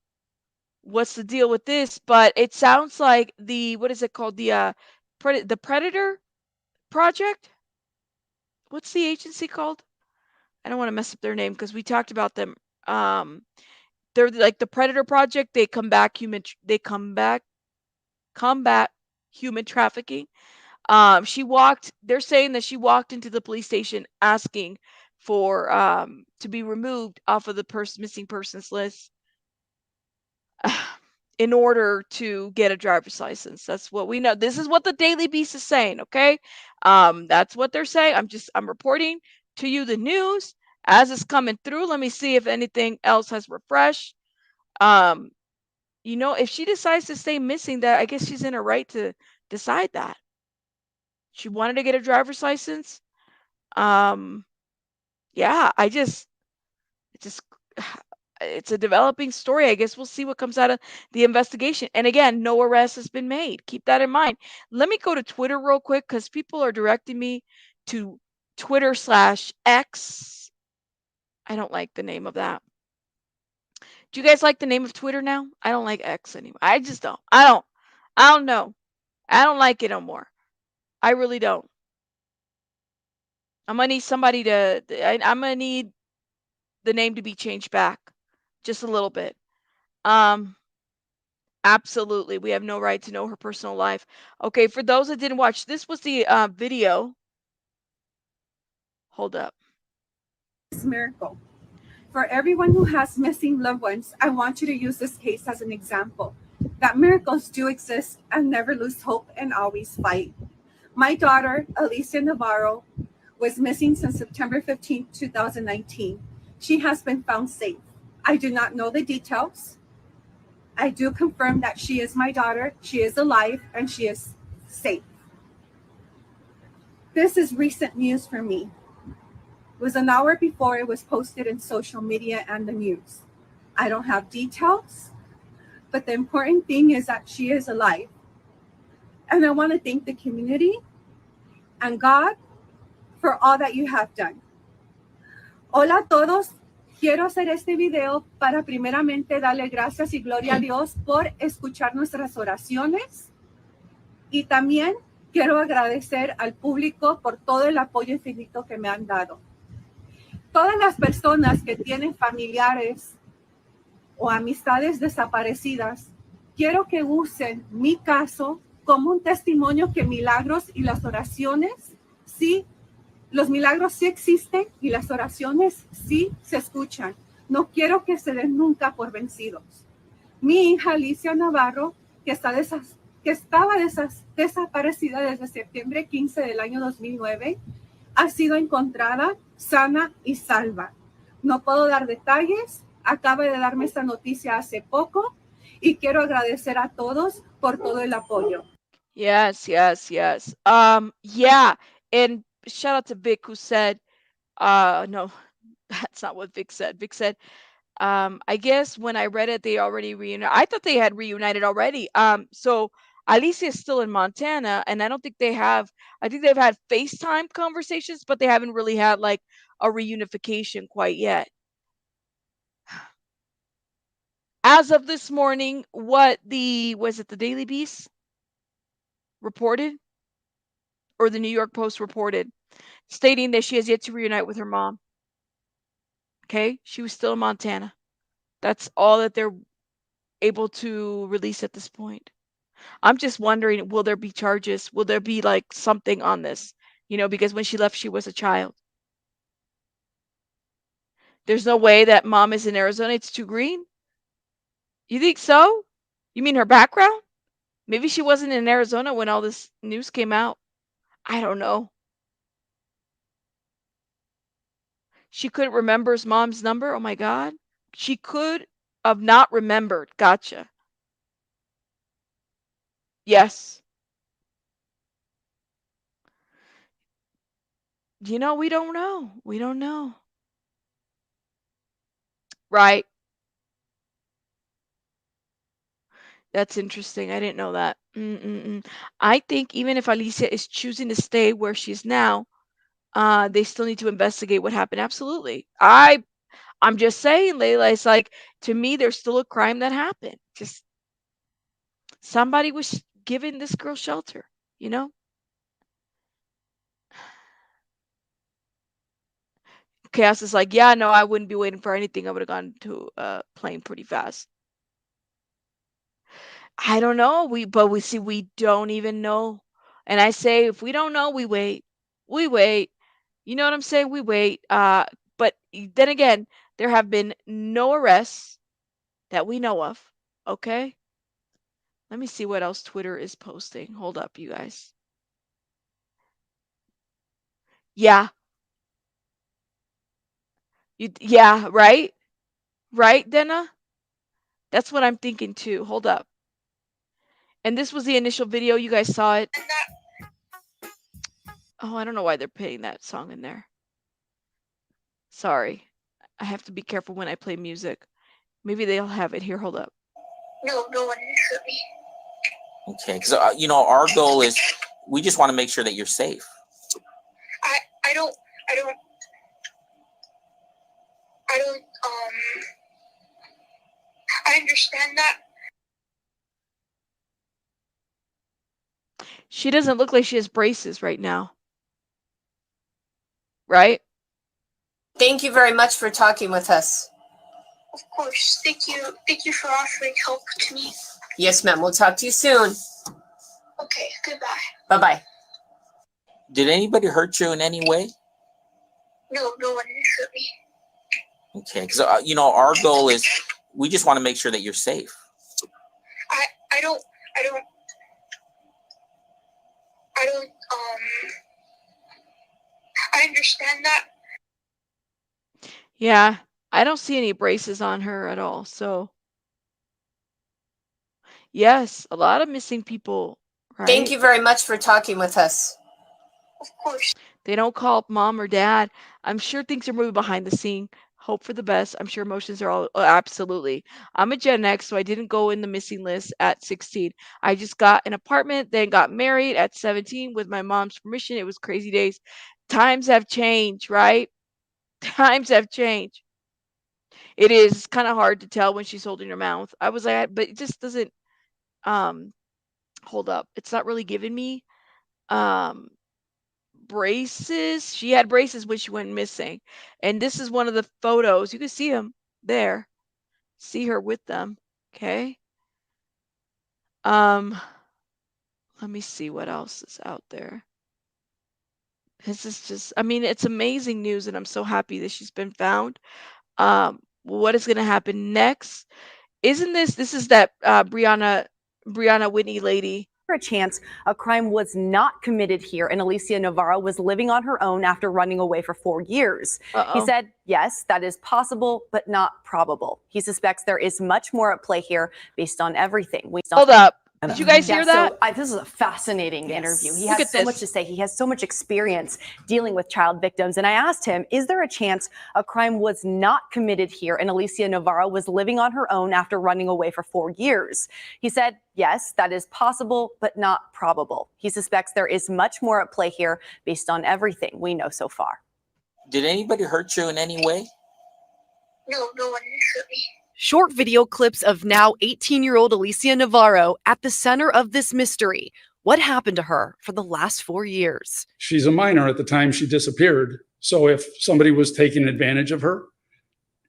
what's the deal with this, but it sounds like what is it called? The Predator Project? What's the agency called? I don't want to mess up their name because we talked about them. Um, they're like the Predator Project. They combat human trafficking. They're saying that she walked into the police station asking for to be removed off of the missing persons list in order to get a driver's license. That's what we know. This is what the Daily Beast is saying, okay? That's what they're saying. I'm reporting to you the news as it's coming through. Let me see if anything else has refreshed. Um, if she decides to stay missing, that I guess she's in her right to decide that. She wanted to get a driver's license. Um, yeah, it just it's a developing story. I guess we'll see what comes out of the investigation. And again, no arrest has been made. Keep that in mind. Let me go to Twitter real quick because people are directing me to Twitter/X. I don't like the name of that. Do you guys like the name of Twitter now? I don't like X anymore. I just don't. I don't know. I don't like it no more. I really don't. I'm gonna need somebody I'm gonna need the name to be changed back just a little bit. Um, Absolutely. We have no right to know her personal life. Okay, for those that didn't watch, this was the video. Hold up. Miracle. For everyone who has missing loved ones, I want you to use this case as an example that miracles do exist and never lose hope and always fight. My daughter, Alicia Navarro, was missing since September 15, 2019. She has been found safe. I do not know the details. I do confirm that she is my daughter, she is alive, and she is safe. This is recent news for me. It was an hour before it was posted in social media and the news. I don't have details, but the important thing is that she is alive. And I want to thank the community and God for all that you have done. Hola a todos. Quiero hacer este video para primeramente darle gracias y gloria a Dios por escuchar nuestras oraciones. Y también quiero agradecer al público por todo el apoyo infinito que me han dado. Todas las personas que tienen familiares o amistades desaparecidas, quiero que usen mi caso como un testimonio que milagros y las oraciones, sí, los milagros sí existen y las oraciones sí se escuchan. No quiero que se den nunca por vencidos. Mi hija Alicia Navarro, que estaba desaparecida desde septiembre 15 del año 2009, ha sido encontrada sana y salva. No puedo dar detalles. Acaba de darme esta noticia hace poco y quiero agradecer a todos por todo el apoyo. Yes, yes, yes. Yeah, and shout out to Vic who said, no, that's not what Vic said. Vic said, I guess when I read it, they already reunited. I thought they had reunited already. So Alicia is still in Montana, and I don't think they have. I think they've had FaceTime conversations, but they haven't really had like a reunification quite yet. As of this morning, was it the Daily Beast reported or the New York Post reported, stating that she has yet to reunite with her mom. Okay, she was still in Montana. That's all that they're able to release at this point. I'm just wondering, will there be charges? Will there be like something on this? Because when she left, she was a child. There's no way that mom is in Arizona. It's too green. You think so? You mean her background? Maybe she wasn't in Arizona when all this news came out. I don't know. She couldn't remember his mom's number. Oh my God. She could have not remembered. Gotcha. Yes. You know, we don't know. We don't know. Right. That's interesting. I didn't know that. Mm-mm-mm. I think even if Alicia is choosing to stay where she's now, they still need to investigate what happened. Absolutely. I'm just saying, Layla, it's like to me, there's still a crime that happened. Just somebody was giving this girl shelter, you know? Chaos is like, yeah, no, I wouldn't be waiting for anything. I would have gone to a plane pretty fast. I don't know. We don't even know. And I say, if we don't know, we wait. We wait. You know what I'm saying? We wait. Then again, there have been no arrests that we know of. Okay. Let me see what else Twitter is posting. Hold up, you guys. Yeah. Yeah, right? Right, Denna? That's what I'm thinking too. Hold up. And this was the initial video. You guys saw it. Oh, I don't know why they're putting that song in there. Sorry. I have to be careful when I play music. Maybe they'll have it here. Hold up. No, no one hurt me. Okay, because our goal is we just want to make sure that you're safe. I don't. I understand that. She doesn't look like she has braces right now. Right? Thank you very much for talking with us. Of course. Thank you. Thank you for offering help to me. Yes, ma'am. We'll talk to you soon. Okay, goodbye. Bye-bye. Did anybody hurt you in any way? No, no one hurt me. Okay, because our goal is we just want to make sure that you're safe. I don't. I understand that. Yeah. I don't see any braces on her at all. So, yes, a lot of missing people, right? Thank you very much for talking with us. Of course. They don't call up mom or dad. I'm sure things are moving behind the scene. Hope for the best. I'm sure emotions are all absolutely. I'm a Gen X, so I didn't go in the missing list at 16. I just got an apartment, then got married at 17 with my mom's permission. It was crazy days. Times have changed, right? Times have changed. It is kind of hard to tell when she's holding her mouth. I was like, but it just doesn't um hold up. It's not really giving me um braces. She had braces when she went missing. And this is one of the photos. You can see them there. See her with them. Okay. Um, let me see what else is out there. This is just, I mean, it's amazing news, and I'm so happy that she's been found. What is going to happen next? Isn't this is that Brianna Whitney lady? A chance a crime was not committed here, and Alicia Navarro was living on her own after running away for 4 years. He said, yes, that is possible, but not probable. He suspects there is much more at play here based on everything we saw. Hold up. Did you guys hear that? So this is a fascinating interview. He Look has at so this. much to say. He has so much experience dealing with child victims. And I asked him, is there a chance a crime was not committed here and Alicia Navarro was living on her own after running away for 4 years? He said, yes, that is possible, but not probable. He suspects there is much more at play here based on everything we know so far. Did anybody hurt you in any way? No, no one hurt me. Short video clips of now 18-year-old Alicia Navarro at the center of this mystery. What happened to her for the last 4 years? She's a minor at the time she disappeared. So if somebody was taking advantage of her,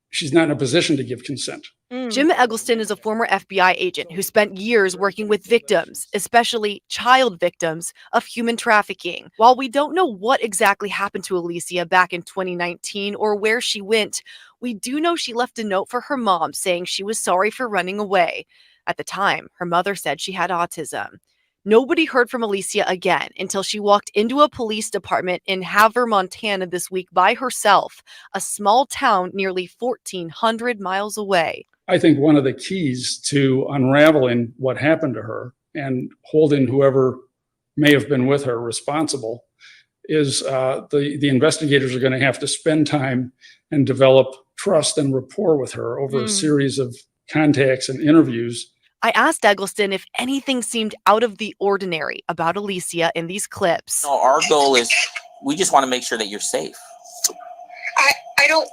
she's not in a position to give consent. Jim Eggleston is a former FBI agent who spent years working with victims, especially child victims of human trafficking. While we don't know what exactly happened to Alicia back in 2019 or where she went, we do know she left a note for her mom saying she was sorry for running away. At the time, her mother said she had autism. Nobody heard from Alicia again until she walked into a police department in Havre, Montana this week by herself, a small town nearly 1,400 miles away. I think one of the keys to unraveling what happened to her and holding whoever may have been with her responsible is the investigators are going to have to spend time and develop trust and rapport with her over a series of contacts and interviews. I asked Eggleston if anything seemed out of the ordinary about Alicia in these clips. No, our goal is we just want to make sure that you're safe. I don't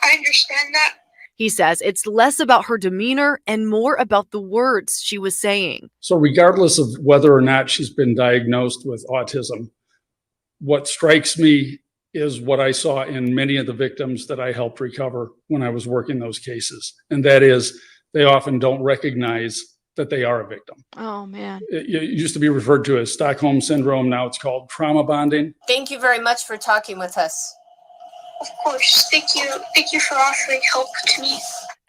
I understand that. He says it's less about her demeanor and more about the words she was saying. So regardless of whether or not she's been diagnosed with autism, what strikes me is what I saw in many of the victims that I helped recover when I was working those cases. And that is, they often don't recognize that they are a victim. Oh, man. It used to be referred to as Stockholm Syndrome. Now it's called trauma bonding. Thank you very much for talking with us. Of course. Thank you for offering help to me.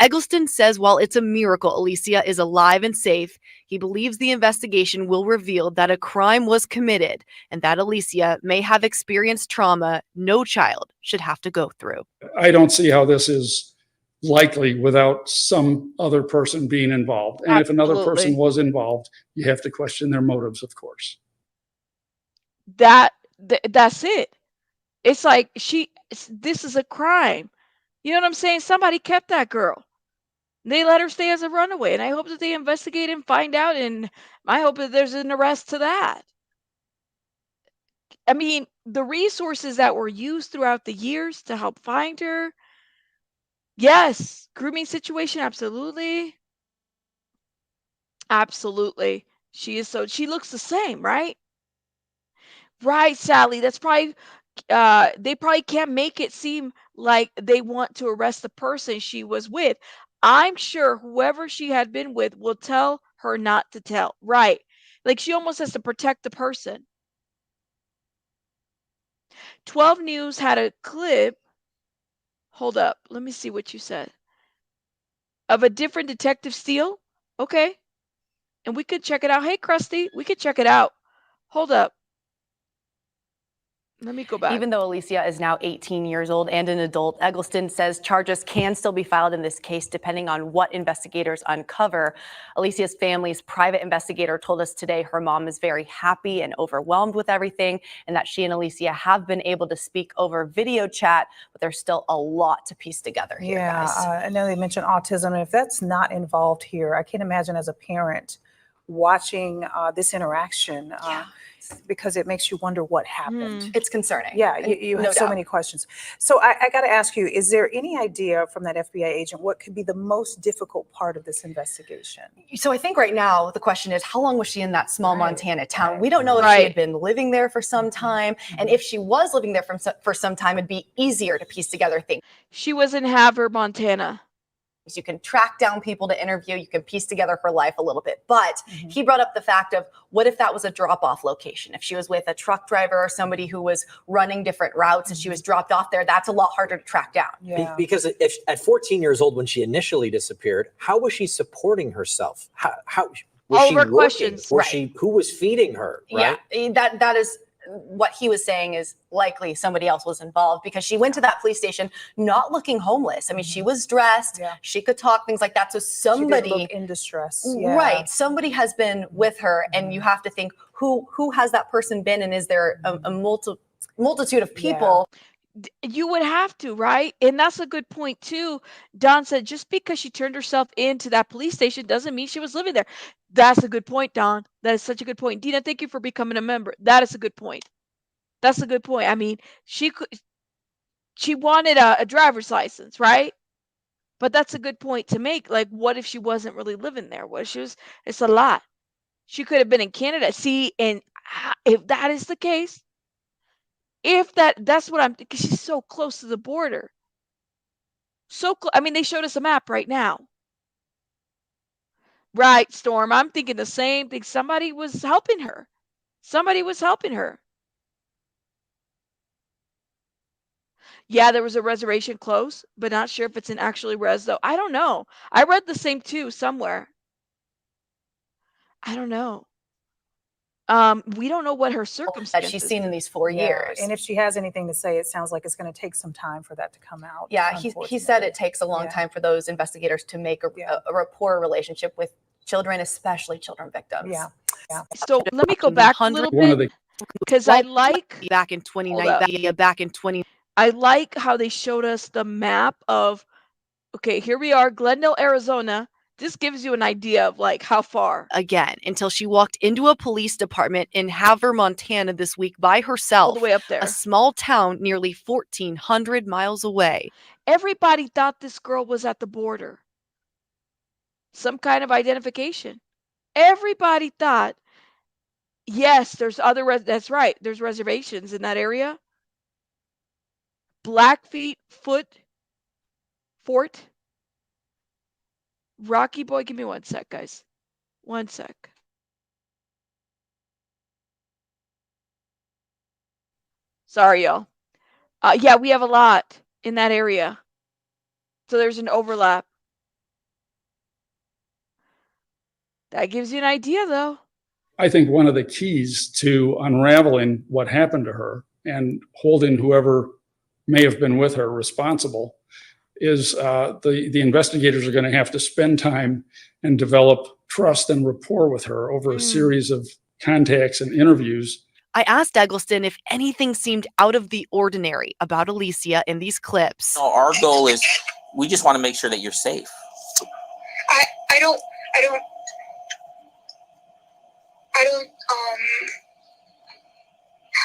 Eggleston says while it's a miracle Alicia is alive and safe, he believes the investigation will reveal that a crime was committed and that Alicia may have experienced trauma no child should have to go through. I don't see how this is likely without some other person being involved. And if another person was involved, you have to question their motives, of course. That's it. It's like this is a crime. You know what I'm saying? Somebody kept that girl. They let her stay as a runaway, and I hope that they investigate and find out, and I hope that there's an arrest to that. I mean, the resources that were used throughout the years to help find her, yes. Grooming situation, absolutely. Absolutely. She looks the same, right? Right, Sally. That's probably they probably can't make it seem like they want to arrest the person she was with. I'm sure whoever she had been with will tell her not to tell. Right. Like she almost has to protect the person. 12 News had a clip. Hold up. Let me see what you said. Of a different Detective Steele. Okay. And we could check it out. Hey, Krusty, we could check it out. Hold up. Let me go back. Even though Alicia is now 18 years old and an adult, Eggleston says charges can still be filed in this case depending on what investigators uncover. Alicia's family's private investigator told us today her mom is very happy and overwhelmed with everything and that she and Alicia have been able to speak over video chat, but there's still a lot to piece together here, guys. I know they mentioned autism, and if that's not involved here, I can't imagine as a parent watching this interaction. Because it makes you wonder what happened. It's concerning. Yeah, you have so many questions. So I got to ask you, is there any idea from that FBI agent what could be the most difficult part of this investigation? So I think right now the question is, how long was she in that small Montana town? We don't know if she had been living there for some time. And if she was living there for some time, it'd be easier to piece together things. She was in Havre, Montana. You can track down people to interview. You can piece together her life a little bit. But he brought up the fact of what if that was a drop-off location? If she was with a truck driver or somebody who was running different routes and she was dropped off there, that's a lot harder to track down. Yeah. Because if, at 14 years old, when she initially disappeared, how was she supporting herself? How was she working? Questions. Who was feeding her? Right? Yeah, that is what he was saying is likely somebody else was involved because she went to that police station not looking homeless. I mean, she was dressed, she could talk, things like that. So somebody she didn't look in distress. Right. Somebody has been with her and you have to think who has that person been and is there a multitude of people? You would have to, right? And that's a good point too. Don said just because she turned herself into that police station doesn't mean she was living there. That's a good point, Don. That is such a good point. Dina, thank you for becoming a member. That is a good point. That's a good point. I mean, she wanted a driver's license, right? But that's a good point to make. Like, what if she wasn't really living there? What if she was? It's a lot. She could have been in Canada. See, and if that is the case, if that's what I'm thinking, she's so close to the border. So close. I mean, they showed us a map right now. Right, Storm. I'm thinking the same thing. Somebody was helping her. Somebody was helping her. Yeah, there was a reservation close, but not sure if it's an actually res though. I don't know. I read the same too somewhere. I don't know. We don't know what her that circumstances. she's seen in these 4 Yeah, years. and if she has anything to say, it sounds like it's going to take some time for that to come out. Yeah, he said it takes a long time for those investigators to make a rapport relationship with children, especially children victims. Yeah. So let me go back a little bit because I like back in 2019. I like how they showed us the map of, okay, here we are, Glendale, Arizona. This gives you an idea of like how far. Again, until she walked into a police department in Havre, Montana this week by herself. All the way up there. A small town nearly 1,400 miles away. Everybody thought this girl was at the border. Some kind of identification. Everybody thought, yes, there's other, that's right, there's reservations in that area. Blackfeet Fort. Rocky Boy, give me one sec, guys. One sec. Sorry, y'all. Yeah, we have a lot in that area. So there's an overlap. That gives you an idea, though. I think one of the keys to unraveling what happened to her and holding whoever may have been with her responsible is the investigators are going to have to spend time and develop trust and rapport with her over a series of contacts and interviews. I asked Eggleston if anything seemed out of the ordinary about Alicia in these clips. No, our goal is we just want to make sure that you're safe. I don't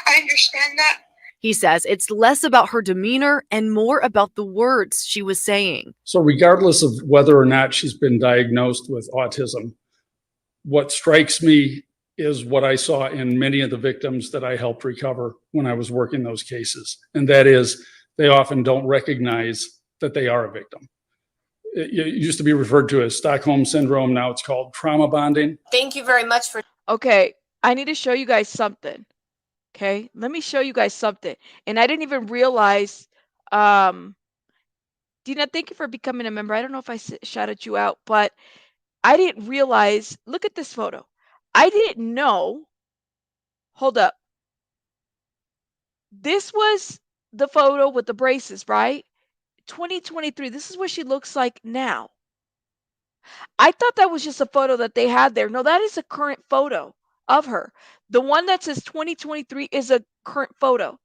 I understand that. He says it's less about her demeanor and more about the words she was saying. So regardless of whether or not she's been diagnosed with autism, what strikes me is what I saw in many of the victims that I helped recover when I was working those cases. And that is, they often don't recognize that they are a victim. It used to be referred to as Stockholm Syndrome. Now it's called trauma bonding. Thank you very much for. Okay, I need to show you guys something. Okay, let me show you guys something. And I didn't even realize, Dina, thank you for becoming a member. I don't know if I shouted you out, but I didn't realize, look at this photo. I didn't know, hold up. This was the photo with the braces, right? 2023, this is what she looks like now. I thought that was just a photo that they had there. No, that is a current photo of her. The one that says 2023 is a current photo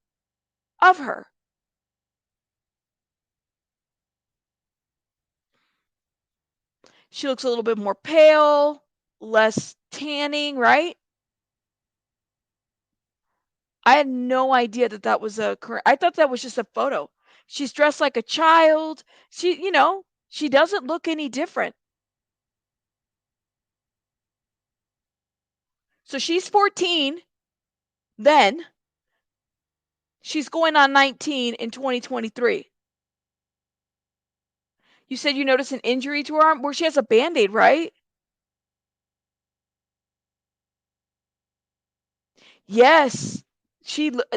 of her. She looks a little bit more pale, less tanning, right? I had no idea that that was a current. I thought that was just a photo. She's dressed like a child. She doesn't look any different. So she's 14 then. She's going on 19 in 2023. You said you noticed an injury to her arm where she has a Band-Aid, right? Yes.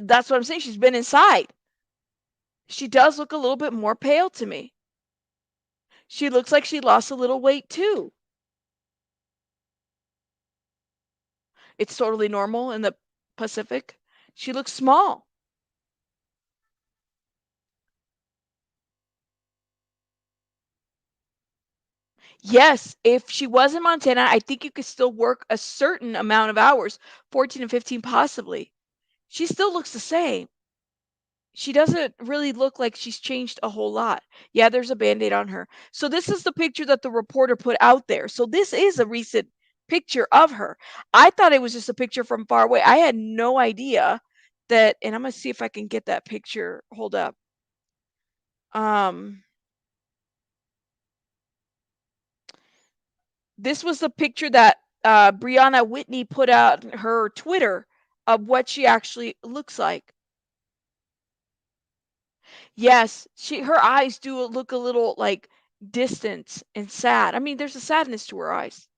That's what I'm saying. She's been inside. She does look a little bit more pale to me. She looks like she lost a little weight too. It's totally normal in the Pacific. She looks small. Yes, if she was in Montana, I think you could still work a certain amount of hours, 14 and 15 possibly. She still looks the same. She doesn't really look like she's changed a whole lot. Yeah, there's a Band-Aid on her. So this is the picture that the reporter put out there. So this is a recent picture of her. I thought it was just a picture from far away. I had no idea that, and I'm going to see if I can get that picture. Hold up. This was the picture that Brianna Whitney put out her Twitter of what she actually looks like. Yes, her eyes do look a little like distant and sad. I mean, there's a sadness to her eyes.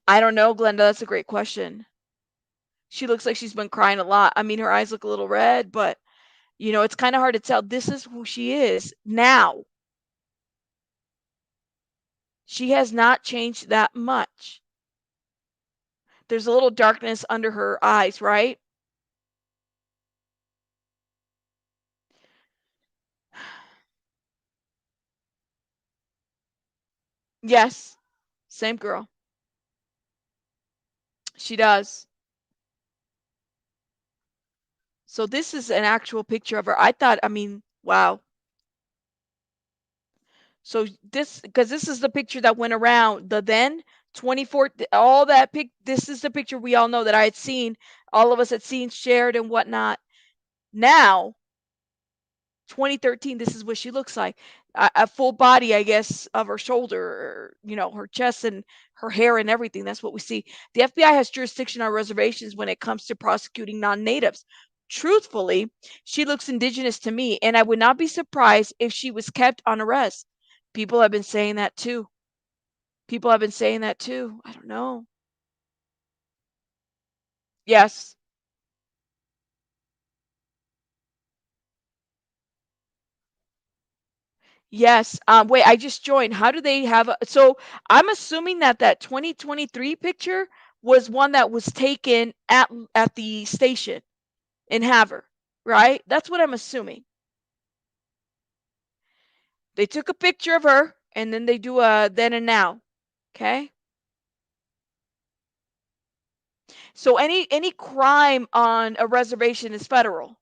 I don't know, Glenda. That's a great question. She looks like she's been crying a lot. I mean, her eyes look a little red, but It's kind of hard to tell. This is who she is now. She has not changed that much. There's a little darkness under her eyes, right? Yes, same girl. She does. So this is an actual picture of her. I mean, wow. So because this is the picture that went around the then 24, all that this is the picture we all know that I had seen, all of us had seen, shared and whatnot. Now, 2013, this is what she looks like. A full body, I guess, of her shoulder, her chest and her hair and everything. That's what we see. The FBI has jurisdiction on reservations when it comes to prosecuting non-natives. Truthfully, she looks indigenous to me, and I would not be surprised if she was kept on arrest. People have been saying that too. People have been saying that too. I don't know. Yes. Yes. Wait, I just joined. How do they have so I'm assuming that 2023 picture was one that was taken at the station in Havre, right? That's what I'm assuming. They took a picture of her and then they do a then and now. Okay? So any crime on a reservation is federal.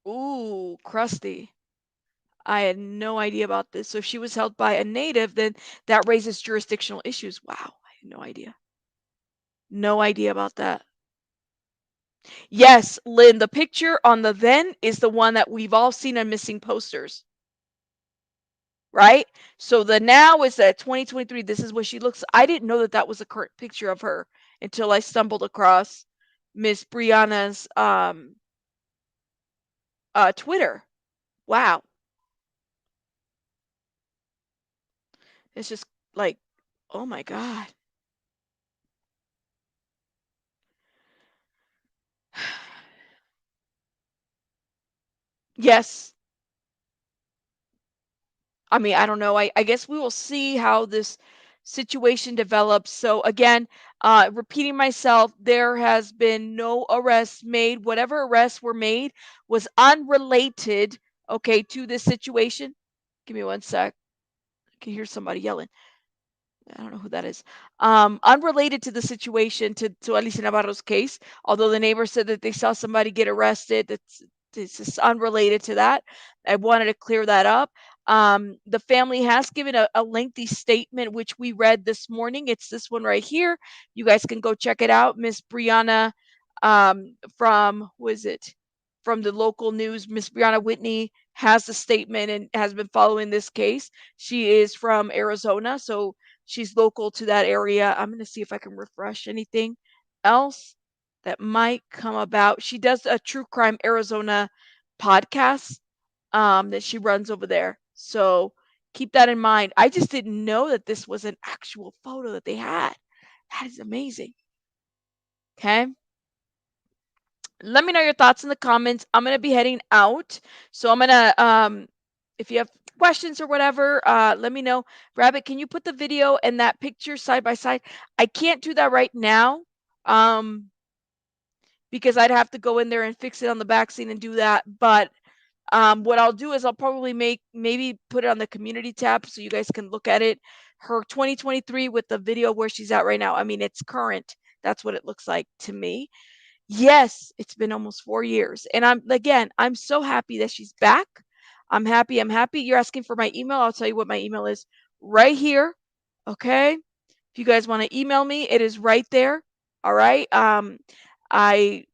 Ooh, crusty. I had no idea about this. So if she was held by a native, then that raises jurisdictional issues. Wow, I had no idea. No idea about that. Yes, Lynn, the picture on the then is the one that we've all seen on missing posters. Right? So the now is that 2023. This is what she looks. I didn't know that was a current picture of her until I stumbled across Miss Brianna's Twitter. Wow. It's just like, oh my God. Yes. I mean, I don't know. I guess we will see how this situation develops. So again, repeating myself, there has been no arrests made. Whatever arrests were made was unrelated, okay, to this situation. Give me one sec. I can hear somebody yelling. I don't know who that is. Unrelated to the situation, to Alicia Navarro's case, although the neighbor said that they saw somebody get arrested. This is unrelated to that. I wanted to clear that up. The family has given a lengthy statement, which we read this morning. It's this one right here. You guys can go check it out. Miss Brianna from, who is it? From the local news, Miss Brianna Whitney has the statement and has been following this case. She is from Arizona, so she's local to that area. I'm going to see if I can refresh anything else that might come about. She does a true crime Arizona podcast that she runs over there. So keep that in mind. I just didn't know that this was an actual photo that they had. That is amazing. Okay. Let me know your thoughts in the comments. I'm going to be heading out. So I'm going to, if you have questions or whatever, let me know. Rabbit, can you put the video and that picture side by side? I can't do that right now because I'd have to go in there and fix it on the back scene and do that. But what I'll do is I'll probably maybe put it on the community tab so you guys can look at it. Her 2023 with the video where she's at right now. I mean, it's current. That's what it looks like to me. Yes, it's been almost 4 years. And I'm so happy that she's back. I'm happy. I'm happy. You're asking for my email. I'll tell you what my email is right here. Okay. If you guys want to email me, it is right there. All right. I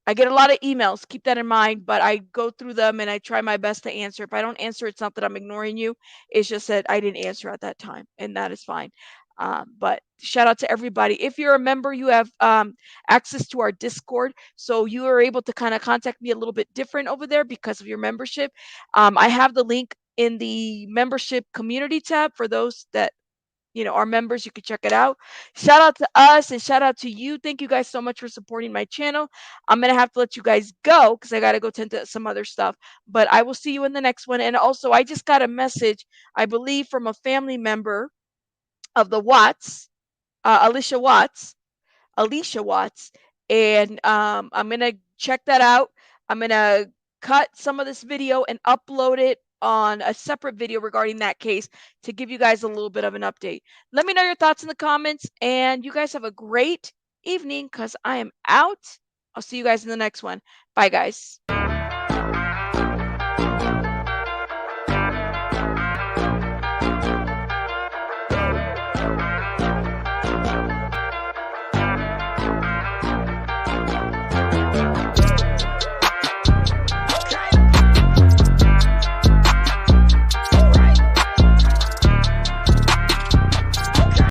I get a lot of emails. Keep that in mind, but I go through them and I try my best to answer. If I don't answer, it's not that I'm ignoring you. It's just that I didn't answer at that time, and that is fine. But shout out to everybody. If you're a member, you have access to our Discord, so you are able to kind of contact me a little bit different over there because of your membership. I have the link in the membership community tab for those that our members. You can check it out. Shout out to us and shout out to you. Thank you guys so much for supporting my channel. I'm going to have to let you guys go because I got to go tend to some other stuff. But I will see you in the next one. And also, I just got a message, I believe, from a family member of the Watts, Alicia Watts. And I'm going to check that out. I'm going to cut some of this video and upload it on a separate video regarding that case to give you guys a little bit of an update. Let me know your thoughts in the comments, and you guys have a great evening because I am out. I'll see you guys in the next one. Bye, guys.